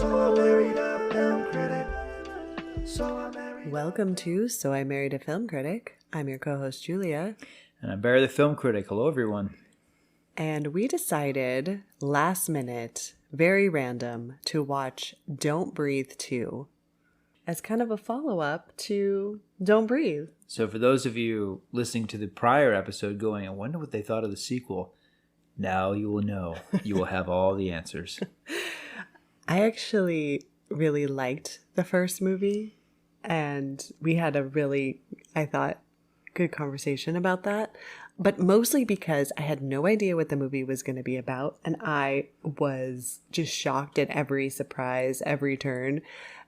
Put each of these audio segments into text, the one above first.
So I married a film critic. Welcome to So I Married a Film Critic. I'm your co-host Julia. And I'm Barry the Film Critic. Hello, everyone. And we decided last minute, very random, to watch Don't Breathe 2 as kind of a follow-up to Don't Breathe. So for those of you listening to the prior episode going, I wonder what they thought of the sequel. Now you will know. You will have all the answers. I actually really liked the first movie, and we had a really, I thought, good conversation about that. But mostly because I had no idea what the movie was going to be about, and I was just shocked at every surprise, every turn.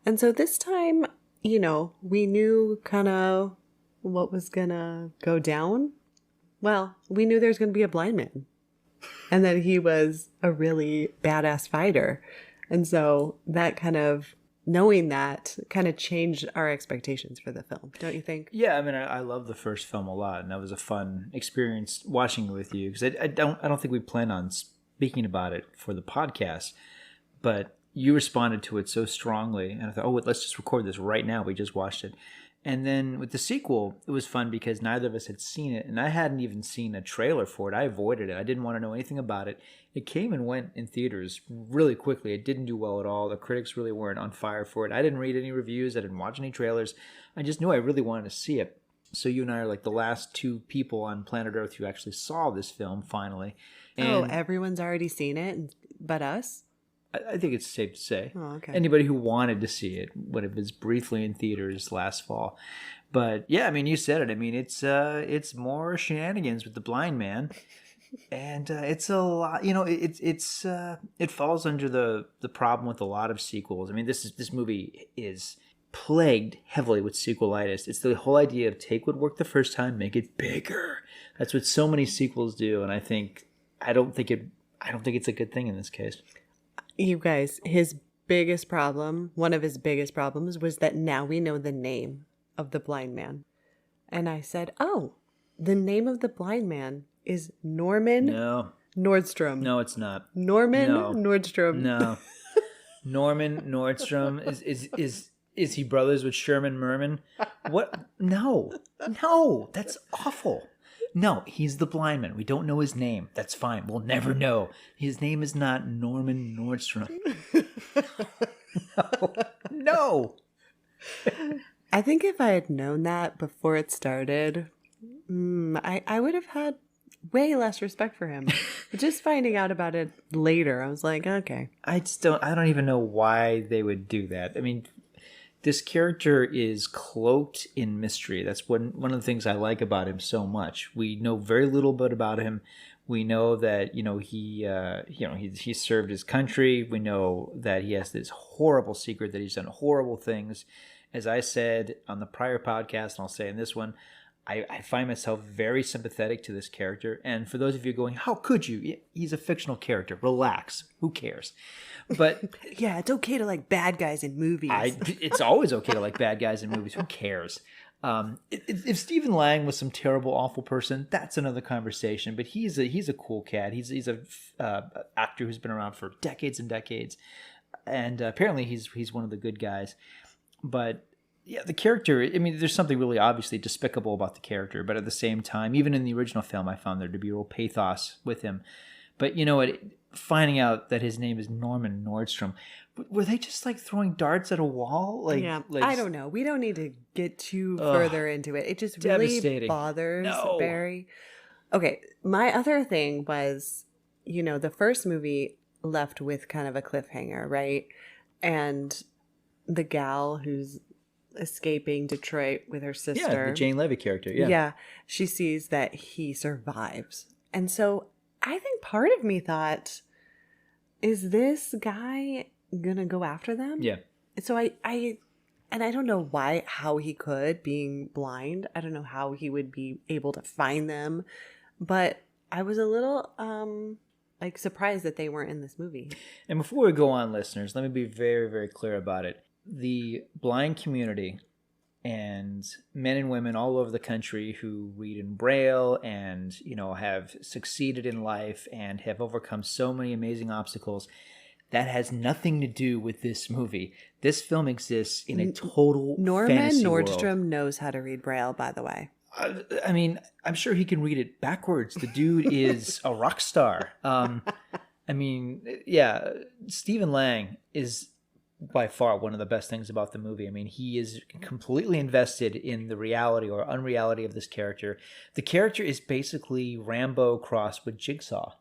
And so this time, you know, we knew kind of what was going to go down. Well, we knew there was going to be a blind man and that he was a really badass fighter. And so that kind of, knowing that kind of changed our expectations for the film, don't you think? Yeah, I mean, I love the first film a lot, and that was a fun experience watching it with you, because I don't think we planned on speaking about it for the podcast, but you responded to it so strongly, and I thought, oh, let's just record this right now. We just watched it. And then with the sequel, it was fun because neither of us had seen it, and I hadn't even seen a trailer for it. I avoided it. I didn't want to know anything about it. It came and went in theaters really quickly. It didn't do well at all. The critics really weren't on fire for it. I didn't read any reviews. I didn't watch any trailers. I just knew I really wanted to see it. So you and I are like the last two people on planet Earth who actually saw this film finally. And everyone's already seen it but us? I think it's safe to say. Oh, okay. Anybody who wanted to see it, when it was briefly in theaters last fall. But yeah, I mean, you said it. I mean, it's more shenanigans with the blind man, and it's a lot. You know, it falls under the problem with a lot of sequels. I mean, this movie is plagued heavily with sequelitis. It's the whole idea of take what worked the first time, make it bigger. That's what so many sequels do, and I don't think it's a good thing in this case. You guys, one of his biggest problems was that now we know the name of the blind man. And I said, oh, the name of the blind man is Norman Nordstrom. No, it's not. Norman Nordstrom. No. Norman Nordstrom is he brothers with Sherman Merman? What? No, that's awful. No, he's the blind man. We don't know his name. That's fine. We'll never know. His name is not Norman Nordstrom. No. I think if I had known that before it started, I would have had way less respect for him. Just finding out about it later, I was like, okay. I don't even know why they would do that. I mean, this character is cloaked in mystery. That's one of the things I like about him so much. We know very little bit about him. We know that he served his country. We know that he has this horrible secret that he's done horrible things. As I said on the prior podcast, and I'll say in this one, I find myself very sympathetic to this character. And for those of you going, how could you? He's a fictional character. Relax. Who cares? But yeah, it's okay to like bad guys in movies. It's always okay to like bad guys in movies. Who cares? If Stephen Lang was some terrible, awful person, that's another conversation. But he's a cool cat. He's a actor who's been around for decades and decades, and apparently he's one of the good guys. But yeah, the character, I mean, there's something really obviously despicable about the character, but at the same time, even in the original film, I found there to be real pathos with him. But you know what? Finding out that his name is Norman Nordstrom, were they just like throwing darts at a wall? I don't know. We don't need to get too further into it. It just really bothers Barry. Okay, my other thing was, you know, the first movie left with kind of a cliffhanger, right? And the gal who's escaping Detroit with her sister. Yeah, the Jane Levy character, yeah. Yeah, she sees that he survives. And so I think part of me thought, is this guy going to go after them? Yeah. So I don't know how he could, being blind. I don't know how he would be able to find them. But I was a little surprised that they weren't in this movie. And before we go on, listeners, let me be very, very clear about it. The blind community and men and women all over the country who read in Braille and, you know, have succeeded in life and have overcome so many amazing obstacles, that has nothing to do with this movie. This film exists in a total Norman fantasy Nordstrom world. knows how to read Braille, by the way. I mean, I'm sure he can read it backwards. The dude is a rock star. I mean, yeah, Stephen Lang is by far one of the best things about the movie. I mean, he is completely invested in the reality or unreality of this character. The character is basically Rambo crossed with Jigsaw.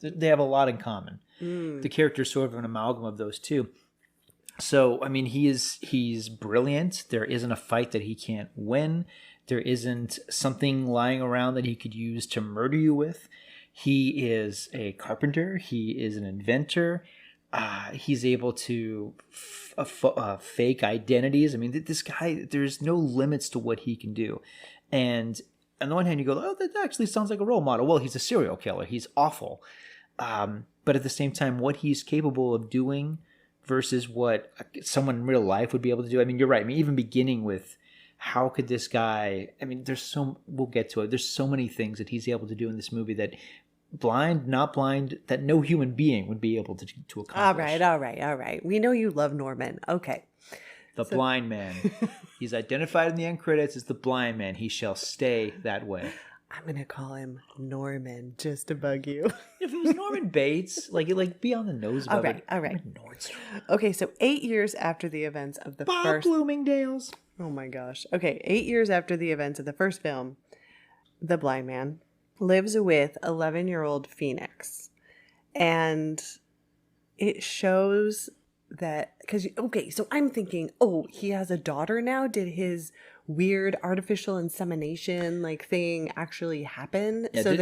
They have a lot in common. The character is sort of an amalgam of those two. So, I mean, he's brilliant. There isn't a fight that he can't win. There isn't something lying around that he could use to murder you with. He is a carpenter. He is an inventor. He's able to fake identities. I mean, this guy, there's no limits to what he can do. And on the one hand, you go, oh, that actually sounds like a role model. Well, he's a serial killer. He's awful. But at the same time, what he's capable of doing versus what someone in real life would be able to do. I mean, you're right. I mean, even beginning with how could this guy, I mean, we'll get to it. There's so many things that he's able to do in this movie that blind, not blind, that no human being would be able to accomplish. All right. We know you love Norman. Okay. Blind man. He's identified in the end credits as the blind man. He shall stay that way. I'm going to call him Norman just to bug you. If it was Norman Bates, like be on the nose about it. All right. Okay, so 8 years after the events of the Bob first... Bloomingdale's. Oh my gosh. Okay, 8 years after the events of the first film, the blind man lives with 11-year-old Phoenix. And it shows that... so I'm thinking, he has a daughter now? Did his weird artificial insemination thing actually happen? Yeah, so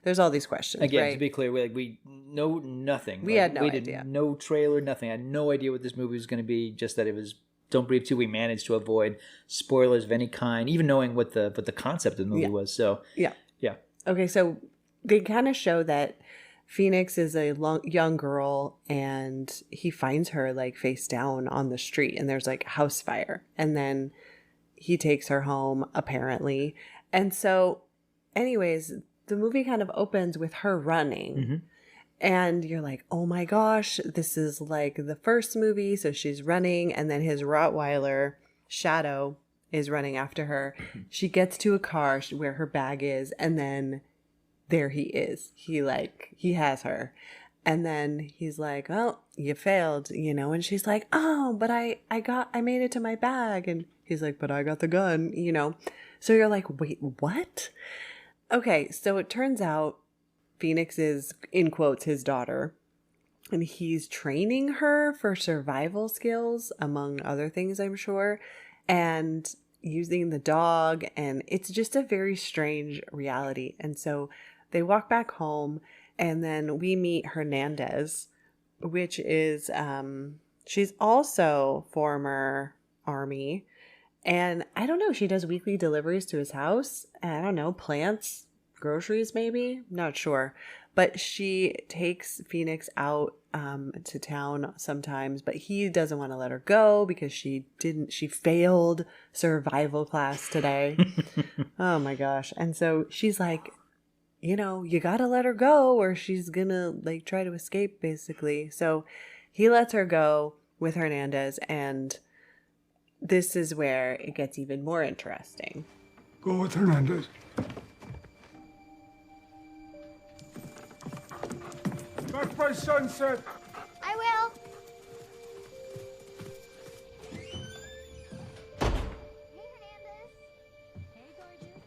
there's all these questions. Again, right? to be clear, we know nothing. We had no idea. No trailer, nothing. I had no idea what this movie was going to be. Just that it was Don't Breathe 2. We managed to avoid spoilers of any kind, even knowing what the concept of the movie was. So yeah. Okay, so they kind of show that Phoenix is a young girl, and he finds her face down on the street, and there's a house fire, and then he takes her home apparently. And so anyways, the movie kind of opens with her running. Mm-hmm. And you're like, oh my gosh, this is like the first movie. So she's running, and then his Rottweiler Shadow is running after her. She gets to a car where her bag is, and then there he is. He has her. And then he's like, oh, you failed, and she's like, oh, but I made it to my bag. And he's like, but I got the gun, So you're like, wait, what? Okay, so it turns out Phoenix is, in quotes, his daughter. And he's training her for survival skills, among other things, I'm sure. And using the dog. And it's just a very strange reality. And so they walk back home. And then we meet Hernandez, which is, she's also former Army. And I don't know, she does weekly deliveries to his house. And I don't know, plants, groceries maybe? Not sure. But she takes Phoenix out to town sometimes. But he doesn't want to let her go because she failed survival class today. Oh my gosh. And so she's like, you gotta let her go or she's gonna try to escape basically. So he lets her go with Hernandez, and this is where it gets even more interesting. Go with Hernandez. Back by sunset. I will. Hey, Hernandez. Hey, gorgeous.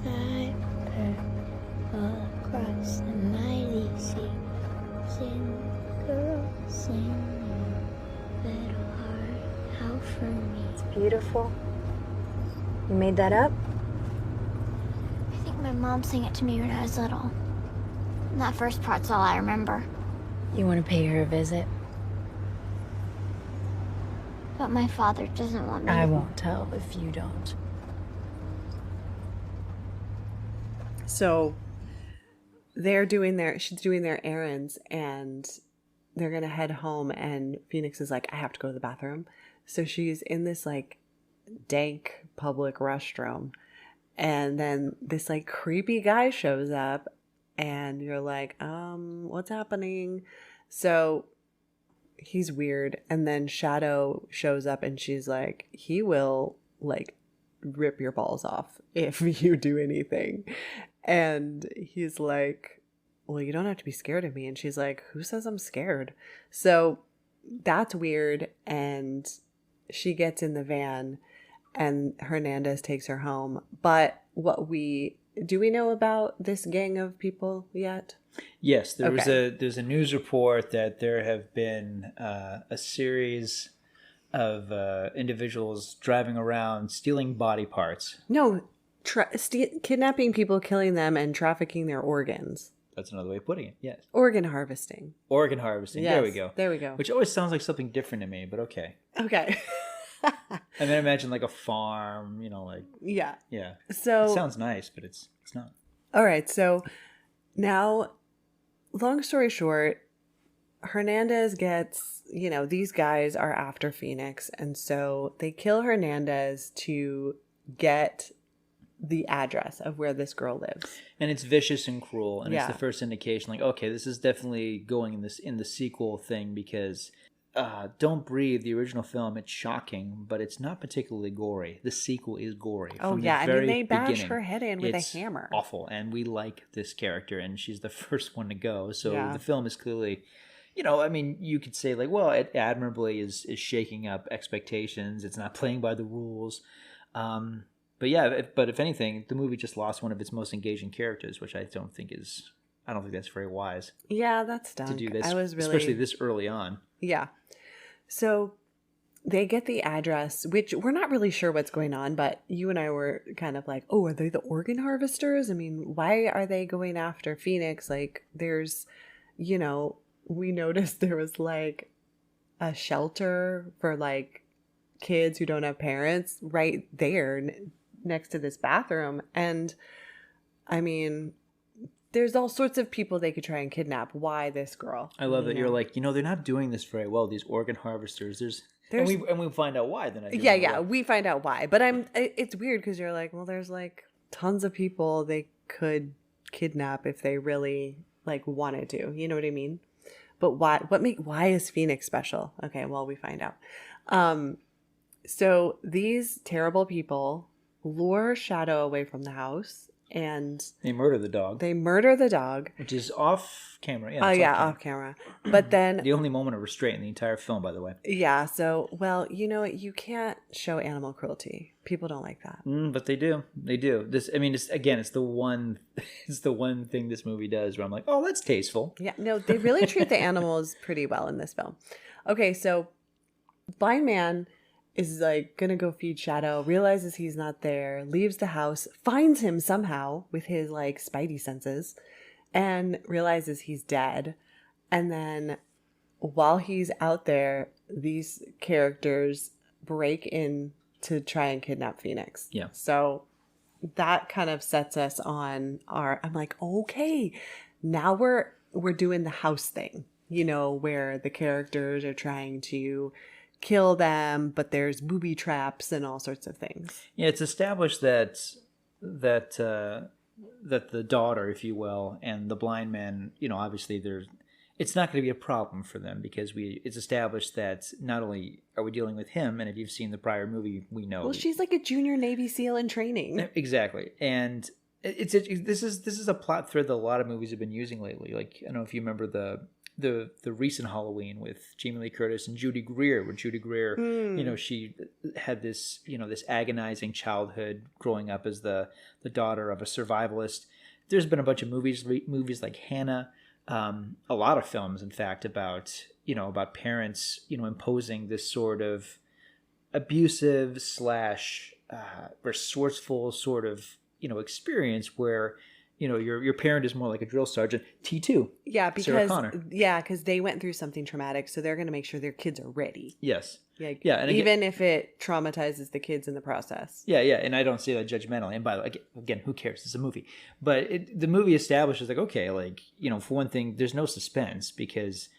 Fly bird, all across the mighty sea. Sing, girl, sing, little heart, how for me. It's beautiful. You made that up? I think my mom sang it to me when I was little. And that first part's all I remember. You want to pay her a visit? But my father doesn't want me I to. won't tell if you don't. So she's doing their errands, and they're going to head home, and Phoenix is like, I have to go to the bathroom. So she's in this dank public restroom. And then this like creepy guy shows up and you're like, what's happening? So he's weird. And then Shadow shows up and she's like, he will like rip your balls off if you do anything. And he's like, well, you don't have to be scared of me. And she's like, who says I'm scared? So that's weird. And she gets in the van and Hernandez takes her home. But do we know about this gang of people yet? Yes, there's a news report that there have been a series of individuals driving around stealing body parts. No, kidnapping people, killing them, and trafficking their organs. That's another way of putting it. Yes. Organ harvesting. Organ harvesting. Yes, there we go. There we go. Which always sounds like something different to me, but okay. Okay. And then imagine like a farm, like yeah. Yeah. So it sounds nice, but it's not. All right. So now, long story short, Hernandez gets, these guys are after Phoenix, and so they kill Hernandez to get the address of where this girl lives. And it's vicious and cruel, and Yeah. it's the first indication, like, okay, this is definitely going in the sequel thing, because Don't Breathe, the original film, it's shocking, but it's not particularly gory. The sequel is gory. Oh, From yeah. the very They bash beginning. her head in with It's a hammer. Awful, and we like this character, and she's the first one to go. So Yeah. the film is clearly, you could say, like, well, it admirably is shaking up expectations. It's not playing by the rules. But yeah, but if anything, the movie just lost one of its most engaging characters, which I don't think that's very wise. Yeah, that's dumb. To do this, especially especially this early on. Yeah. So they get the address, which we're not really sure what's going on, but you and I were kind of like, oh, are they the organ harvesters? I mean, why are they going after Phoenix? Like, there's, we noticed there was like a shelter for like kids who don't have parents right there next to this bathroom. And I mean, there's all sorts of people they could try and kidnap. Why this girl? I love that you're like, they're not doing this very well, these organ harvesters. And we find out why. They're not doing it well. We find out why. But it's weird because you're like, well, there's like tons of people they could kidnap if they really like wanted to. You know what I mean? But why is Phoenix special? Okay, well, we find out. So these terrible people lure Shadow away from the house, and they murder the dog. Which is off camera. Yeah, off camera. But then the only moment of restraint in the entire film, by the way. Yeah, so, well, you can't show animal cruelty. People don't like that. But they do. They do. It's the one thing this movie does where I'm like, oh, that's tasteful. Yeah, no, they really treat the animals pretty well in this film. Okay, so blind man is like gonna go feed Shadow, realizes he's not there, leaves the house, finds him somehow with his like spidey senses, and realizes he's dead. And then while he's out there, these characters break in to try and kidnap Phoenix. Yeah. So that kind of sets us on I'm like, okay, now we're doing the house thing, where the characters are trying to kill them, but there's booby traps and all sorts of things. Yeah, it's established that the daughter, if you will, and the blind man, obviously it's not going to be a problem for them, because it's established that not only are we dealing with him, and if you've seen the prior movie, we know. Well, she's like a junior Navy SEAL in training. Exactly, and this is a plot thread that a lot of movies have been using lately. Like, I don't know if you remember the recent Halloween with Jamie Lee Curtis and Judy Greer, where Judy Greer, she had this, this agonizing childhood growing up as the daughter of a survivalist. There's been a bunch of movies like Hannah, a lot of films, in fact, about parents, imposing this sort of abusive / resourceful sort of, experience where, your parent is more like a drill sergeant. T2. Yeah, Sarah Connor. because they went through something traumatic, so they're going to make sure their kids are ready. Yes. Yeah, and even if it traumatizes the kids in the process. Yeah, and I don't say that judgmentally. And by the way, again, who cares? It's a movie. But the movie establishes, like, okay, like, for one thing, there's no suspense, because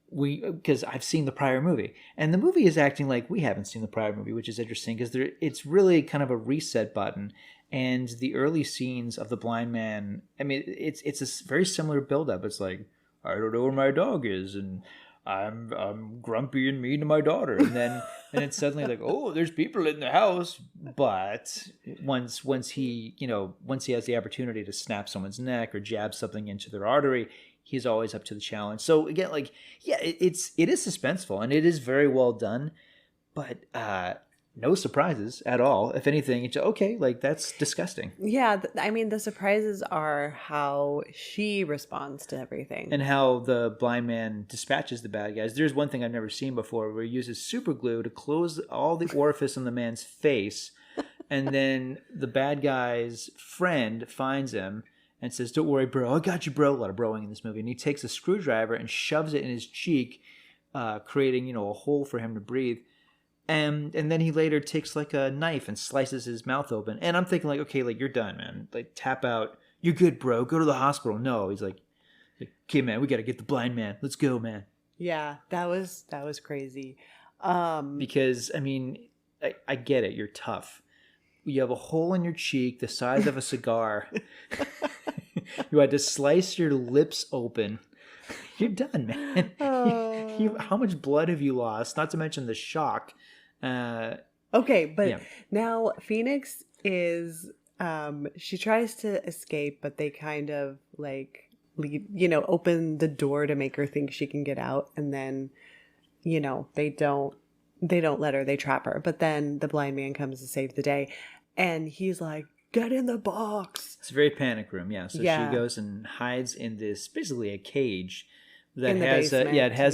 because I've seen the prior movie, and the movie is acting like we haven't seen the prior movie, which is interesting because it's really kind of a reset button. And the early scenes of the blind man, I mean, it's a very similar buildup. It's like, I don't know where my dog is, and I'm grumpy and mean to my daughter, and then it's suddenly like, oh, there's people in the house. But once he has the opportunity to snap someone's neck or jab something into their artery, he's always up to the challenge. So again, like, yeah, it is suspenseful and it is very well done, but no surprises at all. If anything, it's okay. Like, that's disgusting. Yeah, I mean, the surprises are how she responds to everything. And how the blind man dispatches the bad guys. There's one thing I've never seen before where he uses super glue to close all the orifice on the man's face. And then the bad guy's friend finds him and says, don't worry, bro. I got you, bro. A lot of broing in this movie. And he takes a screwdriver and shoves it in his cheek, creating, a hole for him to breathe. And then he later takes like a knife and slices his mouth open. And I'm thinking like, okay, like, you're done, man. Like, tap out. You're good, bro. Go to the hospital. No, he's like, okay, man, we got to get the blind man. Let's go, man. Yeah, that was crazy. Because, I mean, I get it. You're tough. You have a hole in your cheek the size of a cigar. You had to slice your lips open. You're done, man. How much blood have you lost? Not to mention the shock. Okay, but now Phoenix is she tries to escape, but they kind of like open the door to make her think she can get out, and then they don't let her, they trap her. But then the blind man comes to save the day, and he's like, get in the box. It's a very panic room, yeah. So she goes and hides in this, basically a cage that has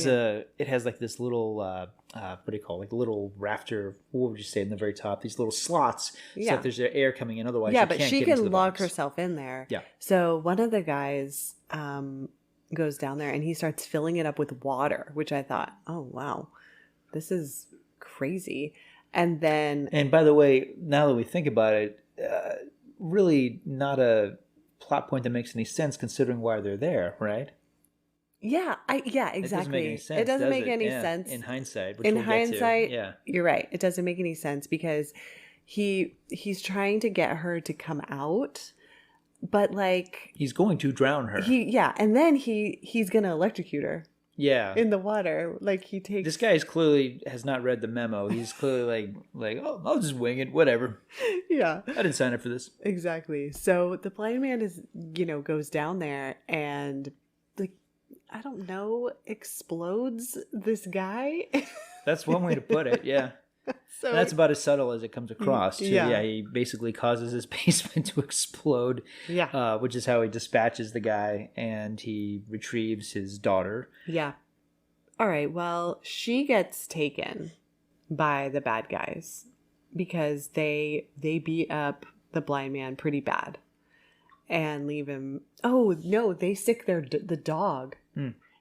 it has like this little what do you call it? Like a little rafter, what would you say, in the very top, these little slots, so that there's air coming in, otherwise but she can lock herself in there. Yeah. So one of the guys goes down there and he starts filling it up with water, which I thought, oh wow, this is crazy. And by the way, now that we think about it, really not a plot point that makes any sense considering why they're there, right? Yeah, exactly. It doesn't make any sense in hindsight. In hindsight, you're right. It doesn't make any sense because he's trying to get her to come out, but like he's going to drown her. And then he's gonna electrocute her. Yeah, in the water. Like, he takes. This guy clearly has not read the memo. He's clearly like, oh, I'll just wing it, whatever. Yeah, I didn't sign up for this. Exactly. So the blind man goes down there and, like, I don't know, explodes this guy. That's one way to put it. Yeah. So that's about as subtle as it comes across. Too. Yeah, he basically causes his basement to explode. Yeah, which is how he dispatches the guy, and he retrieves his daughter. Yeah. All right. Well, she gets taken by the bad guys because they beat up the blind man pretty bad and leave him. Oh no, they sick the dog.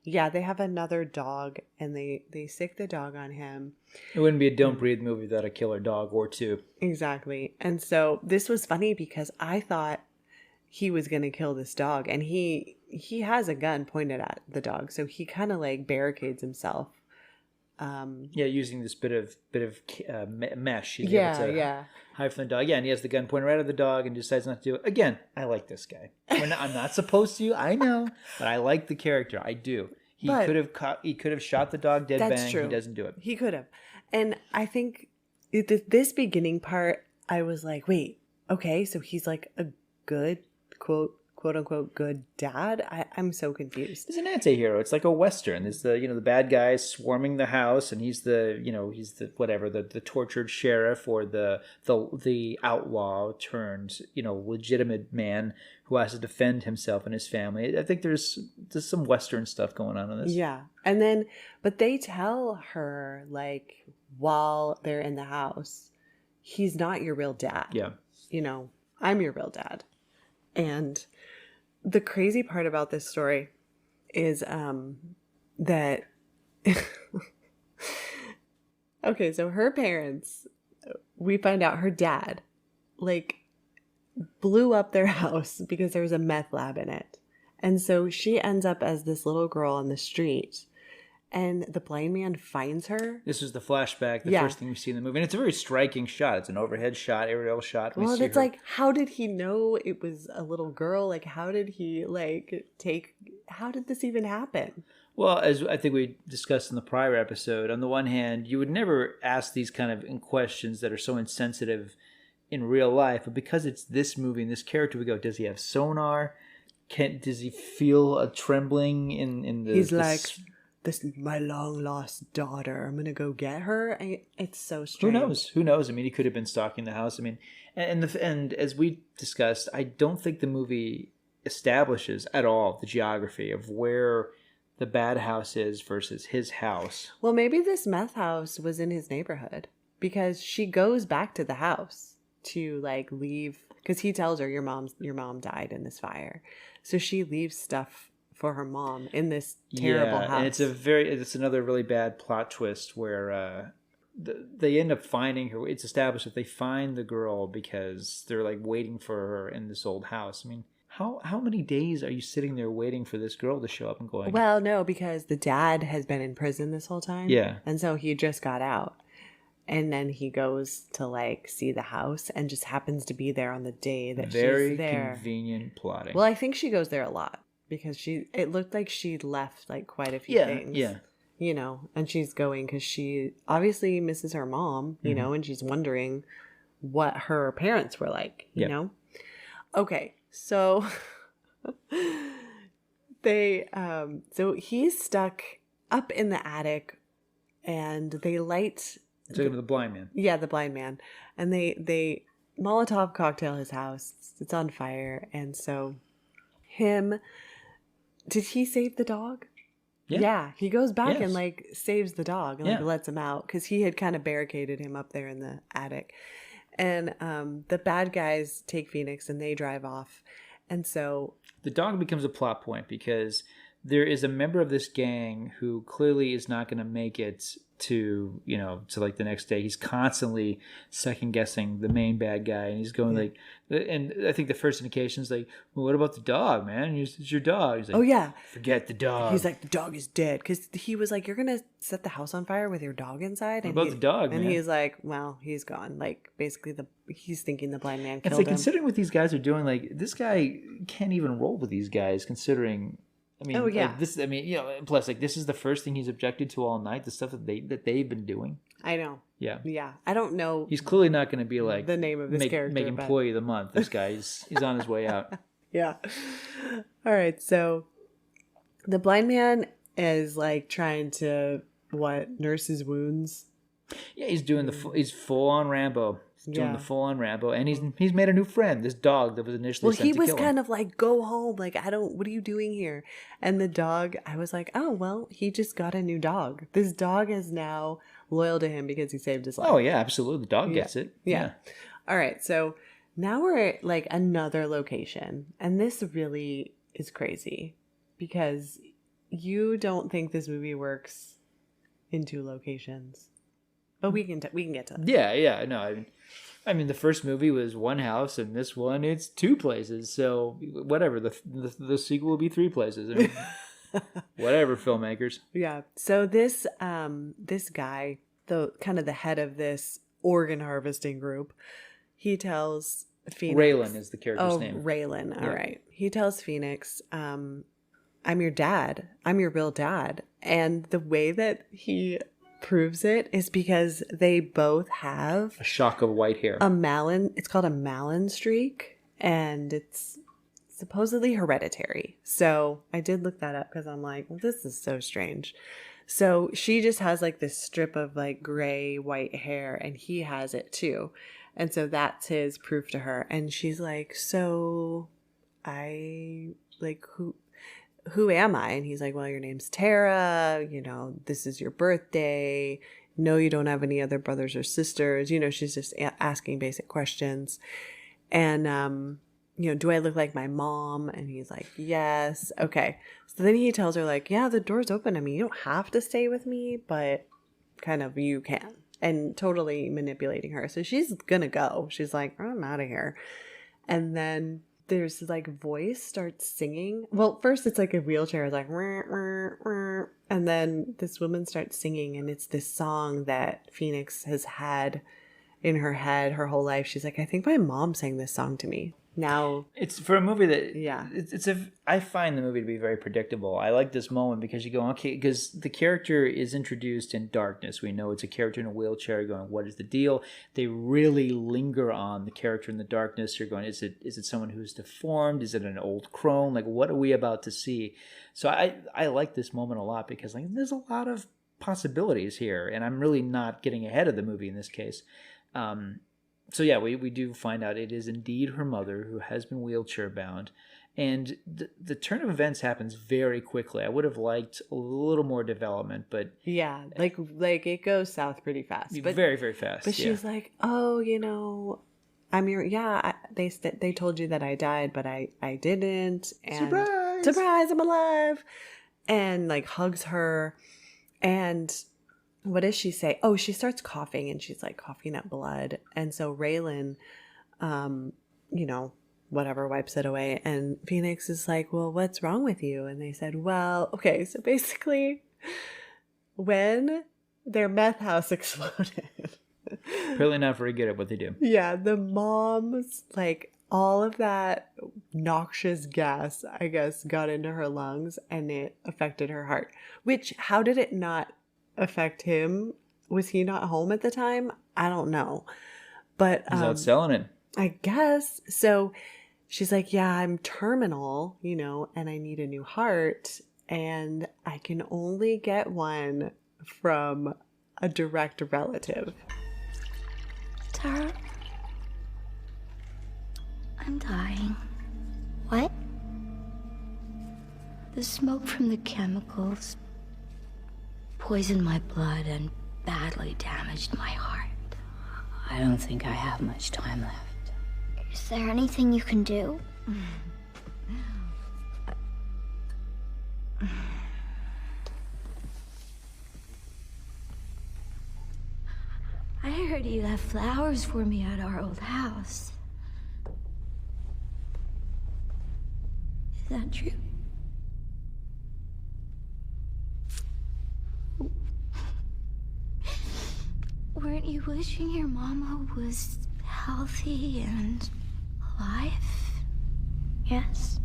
Yeah, they have another dog, and they sick the dog on him. It wouldn't be a Don't Breathe movie without a killer dog or two. Exactly. And so this was funny because I thought he was going to kill this dog, and he has a gun pointed at the dog, so he kind of like barricades himself. Using this bit of mesh. High flint dog. Yeah, and he has the gun pointed right at the dog and decides not to do it. Again, I like this guy. I'm not supposed to. I know, but I like the character. I do. He could have shot the dog dead. That's bang. True. He doesn't do it. He could have, and I think this beginning part, I was like, wait, okay, so he's like a good quote unquote good dad. I'm so confused. He's an anti-hero. It's like a Western. There's the bad guy swarming the house, and he's the whatever, the tortured sheriff or the outlaw turned legitimate man who has to defend himself and his family. I think there's some Western stuff going on in this. Yeah. And then but they tell her, like, while they're in the house, he's not your real dad. Yeah. I'm your real dad. And the crazy part about this story is that okay, so her parents, we find out her dad like blew up their house because there was a meth lab in it. And so she ends up as this little girl on the street. and the blind man finds her. This is the flashback, the Yeah. first thing we see in the movie. And it's a very striking shot. It's an overhead shot, aerial shot. We Well, see it's her. like, how did he know it was a little girl? Like, how did he, how did this even happen? Well, as I think we discussed in the prior episode, on the one hand, you would never ask these kind of questions that are so insensitive in real life, but because it's this movie and this character, we go, does he have sonar? Does he feel a trembling in the... He's the like, this is my long lost daughter. I'm gonna go get her. It's so strange. Who knows? I mean, he could have been stalking the house. I mean, and as we discussed, I don't think the movie establishes at all the geography of where the bad house is versus his house. Well, maybe this meth house was in his neighborhood because she goes back to the house to like leave because he tells her your mom died in this fire, so she leaves stuff for her mom in this terrible house. And it's another really bad plot twist where they end up finding her. It's established that they find the girl because they're like waiting for her in this old house. I mean, how many days are you sitting there waiting for this girl to show up and going? Well, no, because the dad has been in prison this whole time. Yeah. And so he just got out. And then he goes to like see the house and just happens to be there on the day that she's there. Very convenient plotting. Well, I think she goes there a lot because it looked like she left like quite a few things. Yeah. You know, and she's going because she obviously misses her mom, you know, and she's wondering what her parents were like, you know? Okay. So so he's stuck up in the attic and they light So the blind man. Yeah, the blind man. And they Molotov cocktail his house. It's on fire. And so did he save the dog? Yeah. He goes back and like saves the dog and like lets him out because he had kind of barricaded him up there in the attic. And the bad guys take Phoenix and they drive off. And so the dog becomes a plot point because there is a member of this gang who clearly is not going to make it to like the next day. He's constantly second guessing the main bad guy, and he's going like, and I think the first indication is like, well, what about the dog, man? It's your dog. He's like, oh yeah, forget the dog. He's like, the dog is dead because he was like, you're gonna set the house on fire with your dog inside. What about the dog? And man? he's like, well, he's gone. Like basically he's thinking the blind man killed it's like him. considering what these guys are doing, like this guy can't even roll with these guys considering. I mean, plus, like, this is the first thing he's objected to all night. The stuff that they've been doing. I know. Yeah. Yeah. I don't know. He's clearly not going to be like the name of this character. Make employee of the month. This guy, he's on his way out. Yeah. All right. So the blind man is like trying to nurse his wounds. Yeah, he's doing he's full on Rambo. He's doing the full on Rambo, and he's made a new friend. This dog that was initially sent to kill him. Well, he was kind of like, go home. Like, what are you doing here? And the dog, I was like, oh, well, he just got a new dog. This dog is now loyal to him because he saved his life. Oh, yeah, absolutely. The dog gets it. Yeah. All right. So now we're at like another location. And this really is crazy because you don't think this movie works in two locations. But we can get to that. Yeah. No, I mean, the first movie was one house, and this one it's two places. So whatever, the sequel will be three places. I mean, whatever, filmmakers. Yeah. So this guy, the kind of the head of this organ harvesting group, he tells Phoenix. Raylan is the character's name. Oh, Raylan. All right. He tells Phoenix, I'm your dad. I'm your real dad. And the way that he proves it is because they both have a shock of white hair. It's called a Malin streak, and it's supposedly hereditary. So I did look that up because I'm like, well, this is so strange. So she just has like this strip of like gray white hair, and he has it too. And so that's his proof to her. And she's like, so I like who am I? And he's like, well, your name's Tara, this is your birthday. No, you don't have any other brothers or sisters. She's just asking basic questions. And, do I look like my mom? And he's like, yes. Okay. So then he tells her like, yeah, the door's open. I mean, you don't have to stay with me, but kind of you can. And totally manipulating her. So she's going to go. She's like, I'm out of here. And then there's like voice starts singing. Well, first it's like a wheelchair is like "Wah, wah, wah," and then this woman starts singing, and it's this song that Phoenix has had in her head her whole life. She's like, I think my mom sang this song to me. Now It's for a movie that Yeah. I find the movie to be very predictable. I like this moment because you go, okay, because the character is introduced in darkness. We know it's a character in a wheelchair going, what is the deal? They really linger on the character in the darkness. You're going, is it someone who's deformed? Is it an old crone? Like, what are we about to see? So I like this moment a lot because like there's a lot of possibilities here, and I'm really not getting ahead of the movie in this case. So yeah, we do find out it is indeed her mother who has been wheelchair bound, and the turn of events happens very quickly. I would have liked a little more development, but yeah, like it goes south pretty fast. But very, very fast. But she's like, oh, I'm your, they told you that I died, but I didn't. And surprise, I'm alive. And like hugs her. And what does she say? Oh, she starts coughing, and she's like coughing up blood. And so Raylan, whatever, wipes it away. And Phoenix is like, well, what's wrong with you? And they said, well, okay, so basically when their meth house exploded. Apparently not very good at what they do. Yeah, the mom's like all of that noxious gas, I guess, got into her lungs and it affected her heart. Which, how did it not affect him? Was he not home at the time? I don't know. But He's out selling it. I guess. So she's like, yeah, I'm terminal, and I need a new heart. And I can only get one from a direct relative. Tara, I'm dying. What? The smoke from the chemicals poisoned my blood and badly damaged my heart. I don't think I have much time left. Is there anything you can do? I heard you left flowers for me at our old house. Is that true? Weren't you wishing your mama was healthy and alive? Yes?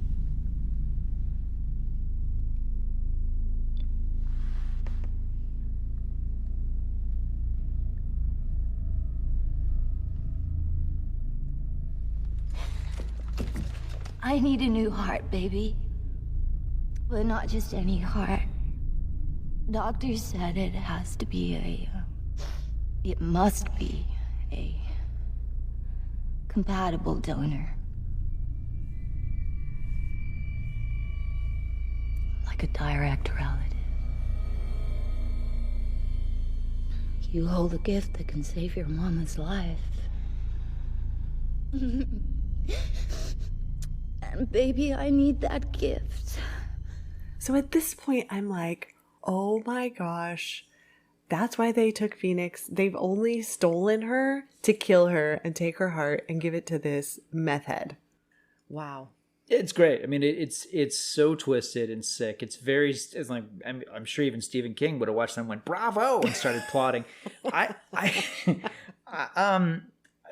I need a new heart, baby. But not just any heart. Doctor said it has to be it must be a compatible donor. Like a direct relative. You hold a gift that can save your mama's life. And baby, I need that gift. So at this point, I'm like, oh my gosh, that's why they took Phoenix. They've only stolen her to kill her and take her heart and give it to this meth head. Wow. It's great. I mean, it's so twisted and sick. It's like I'm sure even Stephen King would have watched that and went bravo and started plotting.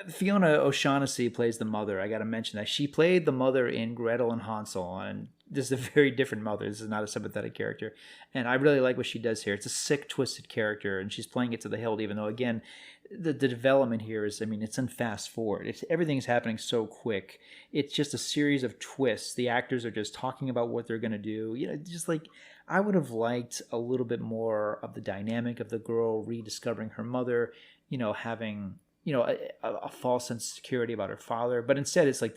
Fiona O'Shaughnessy plays the mother. I got to mention that she played the mother in Gretel and Hansel, and this is a very different mother. This is not a sympathetic character, and I really like what she does here. It's a sick, twisted character, and she's playing it to the hilt. Even though, again, the development here is, I mean, it's in fast forward. Everything's happening so quick. It's just a series of twists. The actors are just talking about what they're gonna do. Just like I would have liked a little bit more of the dynamic of the girl rediscovering her mother. Having a false sense of security about her father, but instead it's like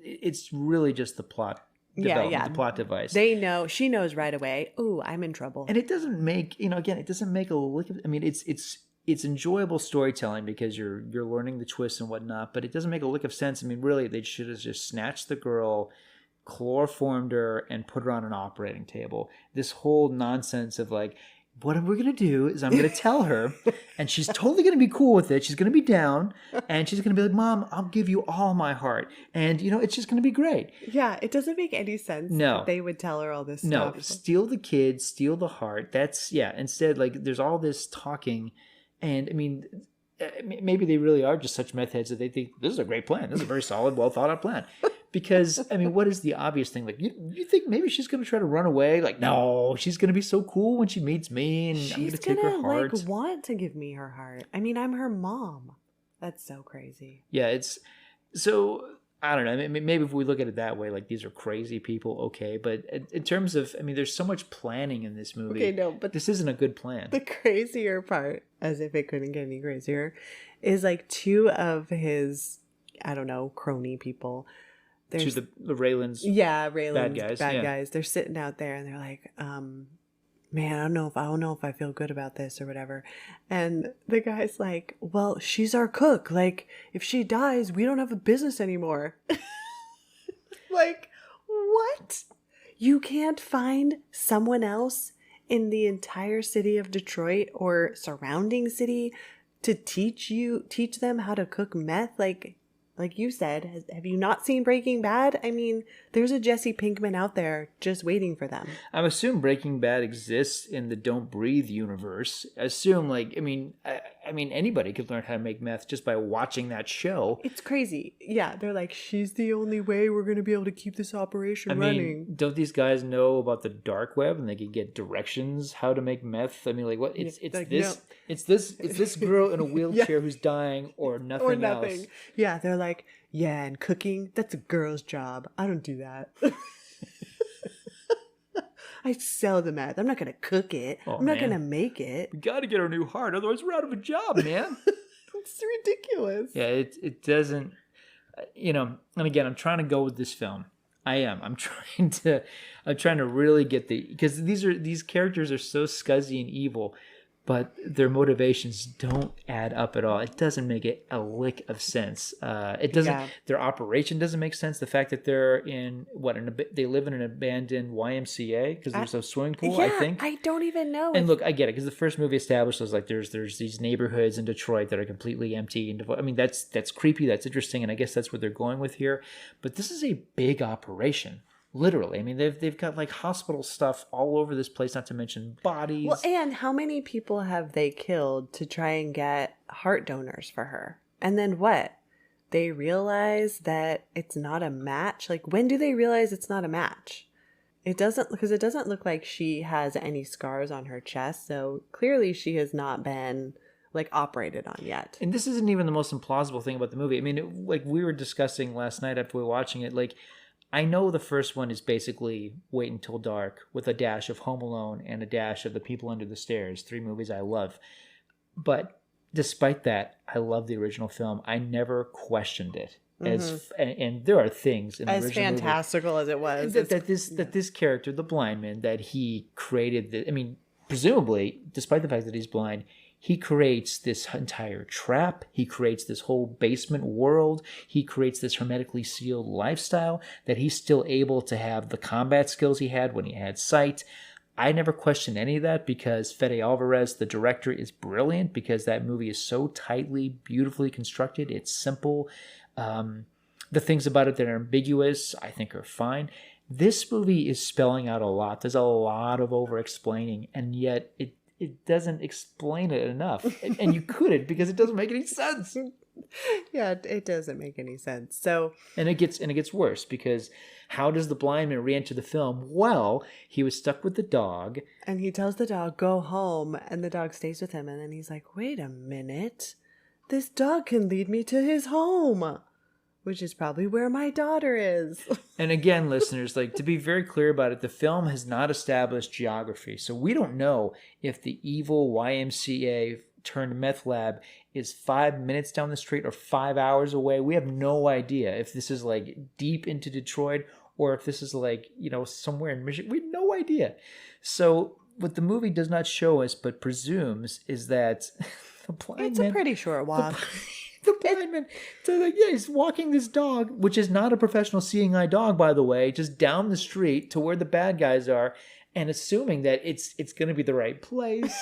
it's really just the plot development, the plot device. She knows right away, ooh, I'm in trouble. And it doesn't make, it doesn't make a lick of, I mean, it's enjoyable storytelling because you're learning the twists and whatnot, but it doesn't make a lick of sense. I mean, really, they should have just snatched the girl, chloroformed her, and put her on an operating table. This whole nonsense of like, what we're going to do is I'm going to tell her, and she's totally going to be cool with it. She's going to be down, and she's going to be like, Mom, I'll give you all my heart. And, it's just going to be great. Yeah, it doesn't make any sense that they would tell her all this No, stuff. steal the kids, steal the heart. That's, instead, like, there's all this talking, and, I mean, maybe they really are just such meth heads that they think, this is a great plan. This is a very solid, well-thought-out plan. Because, I mean, what is the obvious thing? Like, you think maybe she's going to try to run away? Like, no, she's going to be so cool when she meets me, and I'm going to take her heart. She's going to, want to give me her heart. I mean, I'm her mom. That's so crazy. Yeah, it's... So, I don't know. Maybe if we look at it that way, like, these are crazy people, okay. But in terms of... I mean, there's so much planning in this movie. Okay, no, but... This isn't a good plan. The crazier part, as if it couldn't get any crazier, is, like, two of his, I don't know, crony people... To the Raylan's bad guys. They're sitting out there and they're like, man, I don't know if I feel good about this or whatever. And the guy's like, well, she's our cook. Like, if she dies, we don't have a business anymore. Like, what? You can't find someone else in the entire city of Detroit or surrounding city to teach them how to cook meth? Like you said, have you not seen Breaking Bad? I mean, there's a Jesse Pinkman out there just waiting for them. I assume Breaking Bad exists in the Don't Breathe universe. I assume, I mean, anybody could learn how to make meth just by watching that show. It's crazy. Yeah, they're like, she's the only way we're going to be able to keep this operation running. Don't these guys know about the dark web and they can get directions how to make meth? I mean, like, what? It's this girl in a wheelchair who's dying or nothing else. Yeah, they're like, yeah, and cooking, that's a girl's job. I don't do that. I sell the meth. I'm not going to cook it. I'm not going to make it. We got to get her a new heart, otherwise we're out of a job, man. It's ridiculous. Yeah, it doesn't, and again, I'm trying to go with this film. I am. I'm trying to really get because these characters are so scuzzy and evil, but their motivations don't add up at all. It doesn't make a lick of sense. It doesn't. Yeah. Their operation doesn't make sense. The fact that they're in they live in an abandoned YMCA because there's a swimming pool. Yeah, I think. I don't even know. And look, I get it because the first movie establishes like there's these neighborhoods in Detroit that are completely empty and I mean that's creepy. That's interesting, and I guess that's what they're going with here. But this is a big operation. Literally. I mean, they've got like hospital stuff all over this place, not to mention bodies. Well, and how many people have they killed to try and get heart donors for her? And then what? They realize that it's not a match? Like, when do they realize it's not a match? Because it doesn't look like she has any scars on her chest, so clearly she has not been like operated on yet. And this isn't even the most implausible thing about the movie. I mean, like we were discussing last night after we were watching it, like I know the first one is basically Wait Until Dark with a dash of Home Alone and a dash of The People Under the Stairs, 3 movies I love. But despite that, I love the original film. I never questioned it. And there are things in the original fantastical movie, as it was that this character, the blind man, that he created. I mean, presumably, despite the fact that he's blind, he creates this entire trap. He creates this whole basement world. He creates this hermetically sealed lifestyle that he's still able to have the combat skills he had when he had sight. I never questioned any of that because Fede Alvarez, the director, is brilliant because that movie is so tightly, beautifully constructed. It's simple. The things about it that are ambiguous, I think, are fine. This movie is spelling out a lot. There's a lot of over-explaining, and yet it doesn't explain it enough. And you couldn't because it doesn't make any sense. Yeah, it doesn't make any sense. So and it gets worse because how does the blind man re-enter the film? Well, he was stuck with the dog. And he tells the dog, go home, and the dog stays with him. And then he's like, wait a minute. This dog can lead me to his home, which is probably where my daughter is. And again, listeners, like to be very clear about it, the film has not established geography. So we don't know if the evil YMCA turned meth lab is 5 minutes down the street or 5 hours away. We have no idea if this is like deep into Detroit or if this is like, somewhere in Michigan. We have no idea. So what the movie does not show us but presumes is that the blind man... It's a pretty short walk. The blind man, he's walking this dog, which is not a professional seeing eye dog, by the way, just down the street to where the bad guys are. and assuming that it's going to be the right place.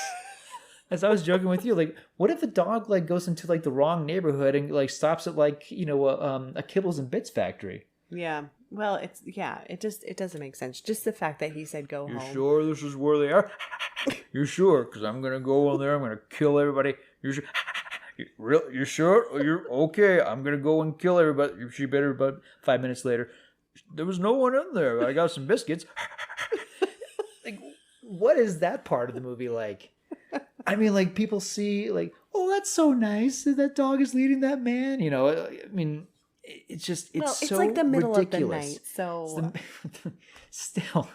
As I was joking with you, like, what if the dog like goes into like the wrong neighborhood and like stops at like, you know, a Kibbles and Bits factory? Yeah. Well, it doesn't make sense. Just the fact that he said go home. Sure this is where they are? You're sure? Because I'm going to go in there. I'm going to kill everybody. You're sure? You're sure? You're okay. I'm going to go and kill everybody. She better, about 5 minutes later. There was no one in there. I got some biscuits. Like, what is that part of the movie like? I mean, like, people see, like, oh, that's so nice that that dog is leading that man. You know, I mean, it's just, it's so like the middle ridiculous. of the night, so... Still,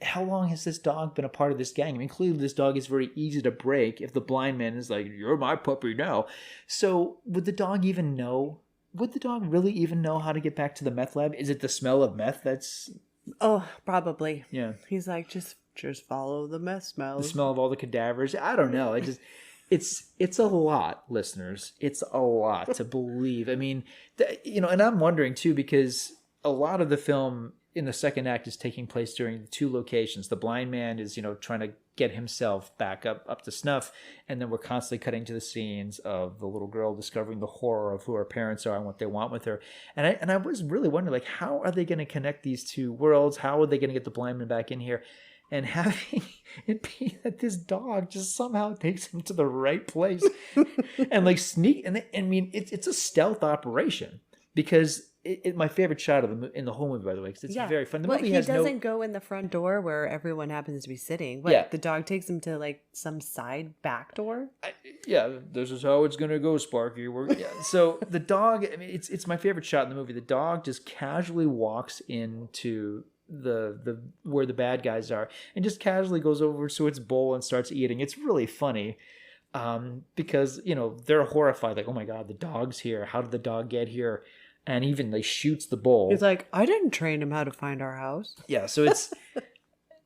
how long has this dog been a part of this gang? I mean, clearly this dog is very easy to break if the blind man is like, you're my puppy now. So would the dog even know? Would the dog really even know how to get back to the meth lab? Is it the smell of meth that's... Oh, probably. Yeah. He's like, just follow the meth smell. The smell of all the cadavers. I don't know. It's a lot, listeners. It's a lot to believe. I mean, you know, and I'm wondering too, because a lot of the film in the second act is taking place during the two locations. The blind man is, you know, trying to get himself back up to snuff. And then we're constantly cutting to the scenes of the little girl discovering the horror of who her parents are and what they want with her. And I was really wondering, like, how are they going to connect these two worlds? How are they going to get the blind man back in here? And having it be that this dog just somehow takes him to the right place and like sneak. And I mean, it's a stealth operation because my favorite shot of in the whole movie, by the way, because it's very fun. The movie he has doesn't go in the front door where everyone happens to be sitting. The dog takes him to like some side back door. This is how it's gonna go, Sparky. So the dog. I mean, it's my favorite shot in the movie. The dog just casually walks into the where the bad guys are and just casually goes over to its bowl and starts eating. It's really funny because, you know, they're horrified, like, oh my god, the dog's here, how did the dog get here? And even like shoots the bowl. He's like, I didn't train him how to find our house. Yeah, so it's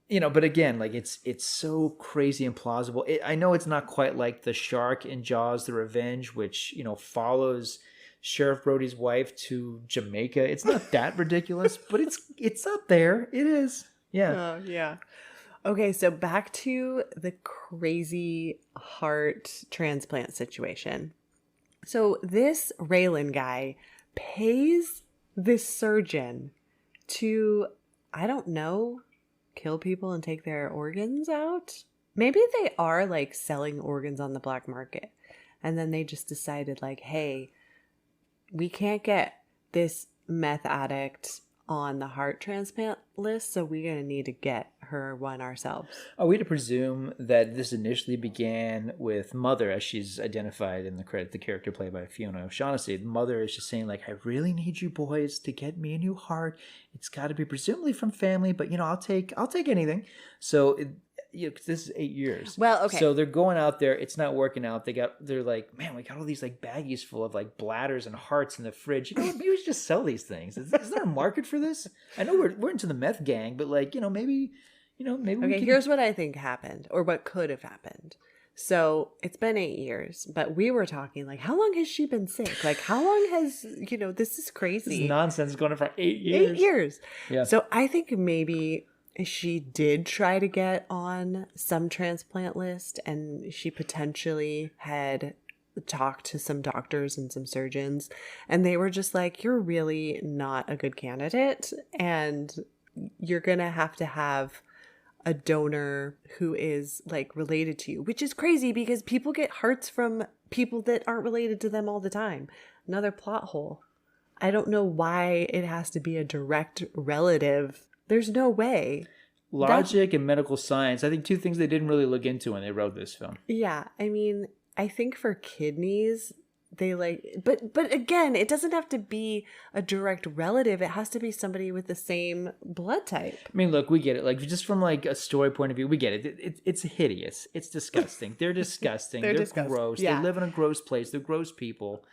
you know, but again, like it's so crazy and plausible. I know it's not quite like the shark in Jaws: The Revenge, which, you know, follows Sheriff Brody's wife to Jamaica. It's not that ridiculous, but it's up there. It is. Yeah. Oh, yeah. Okay, so back to the crazy heart transplant situation. So this Raylan guy pays this surgeon to, I don't know, kill people and take their organs out? Maybe they are like selling organs on the black market. And then they just decided like, hey, we can't get this meth addict on the heart transplant list, so we're going to need to get her one ourselves. Are we to presume that this initially began with Mother, as she's identified in the credit, the character played by Fiona O'Shaughnessy? Mother is just saying, like, I really need you boys to get me a new heart. It's got to be presumably from family, but, you know, I'll take anything. So you know, 'cause this is 8 years. Well, okay. So they're going out there. It's not working out. They're like, man, we got all these like baggies full of like bladders and hearts in the fridge. You know, maybe we should just sell these things. Is there a market for this? I know we're into the meth gang, but like, you know, maybe. Okay, here's what I think happened, or what could have happened. So it's been 8 years, but we were talking like, how long has she been sick? Like, how long has, you know, this is crazy. This is nonsense going on for 8 years. 8 years. Yeah. So I think maybe she did try to get on some transplant list, and she potentially had talked to some doctors and some surgeons, and they were just like, you're really not a good candidate, and you're gonna have a donor who is like related to you, which is crazy because people get hearts from people that aren't related to them all the time. Another plot hole. I don't know why it has to be a direct relative. There's no way. Logic and medical science. I think two things they didn't really look into when they wrote this film. Yeah. I mean, I think for kidneys, they like, but again, it doesn't have to be a direct relative. It has to be somebody with the same blood type. I mean, look, we get it. Like, just from like a story point of view, we get it. It's hideous. It's disgusting. They're disgusting. They're gross. Yeah. They live in a gross place. They're gross people.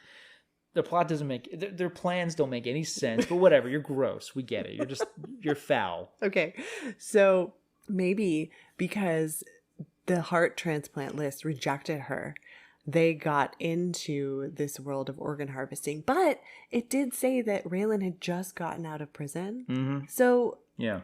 Their plot doesn't make, their plans don't make any sense, but whatever. You're gross. We get it. You're foul. Okay. So maybe because the heart transplant list rejected her, they got into this world of organ harvesting. But it did say that Raylan had just gotten out of prison. Mm-hmm. So yeah,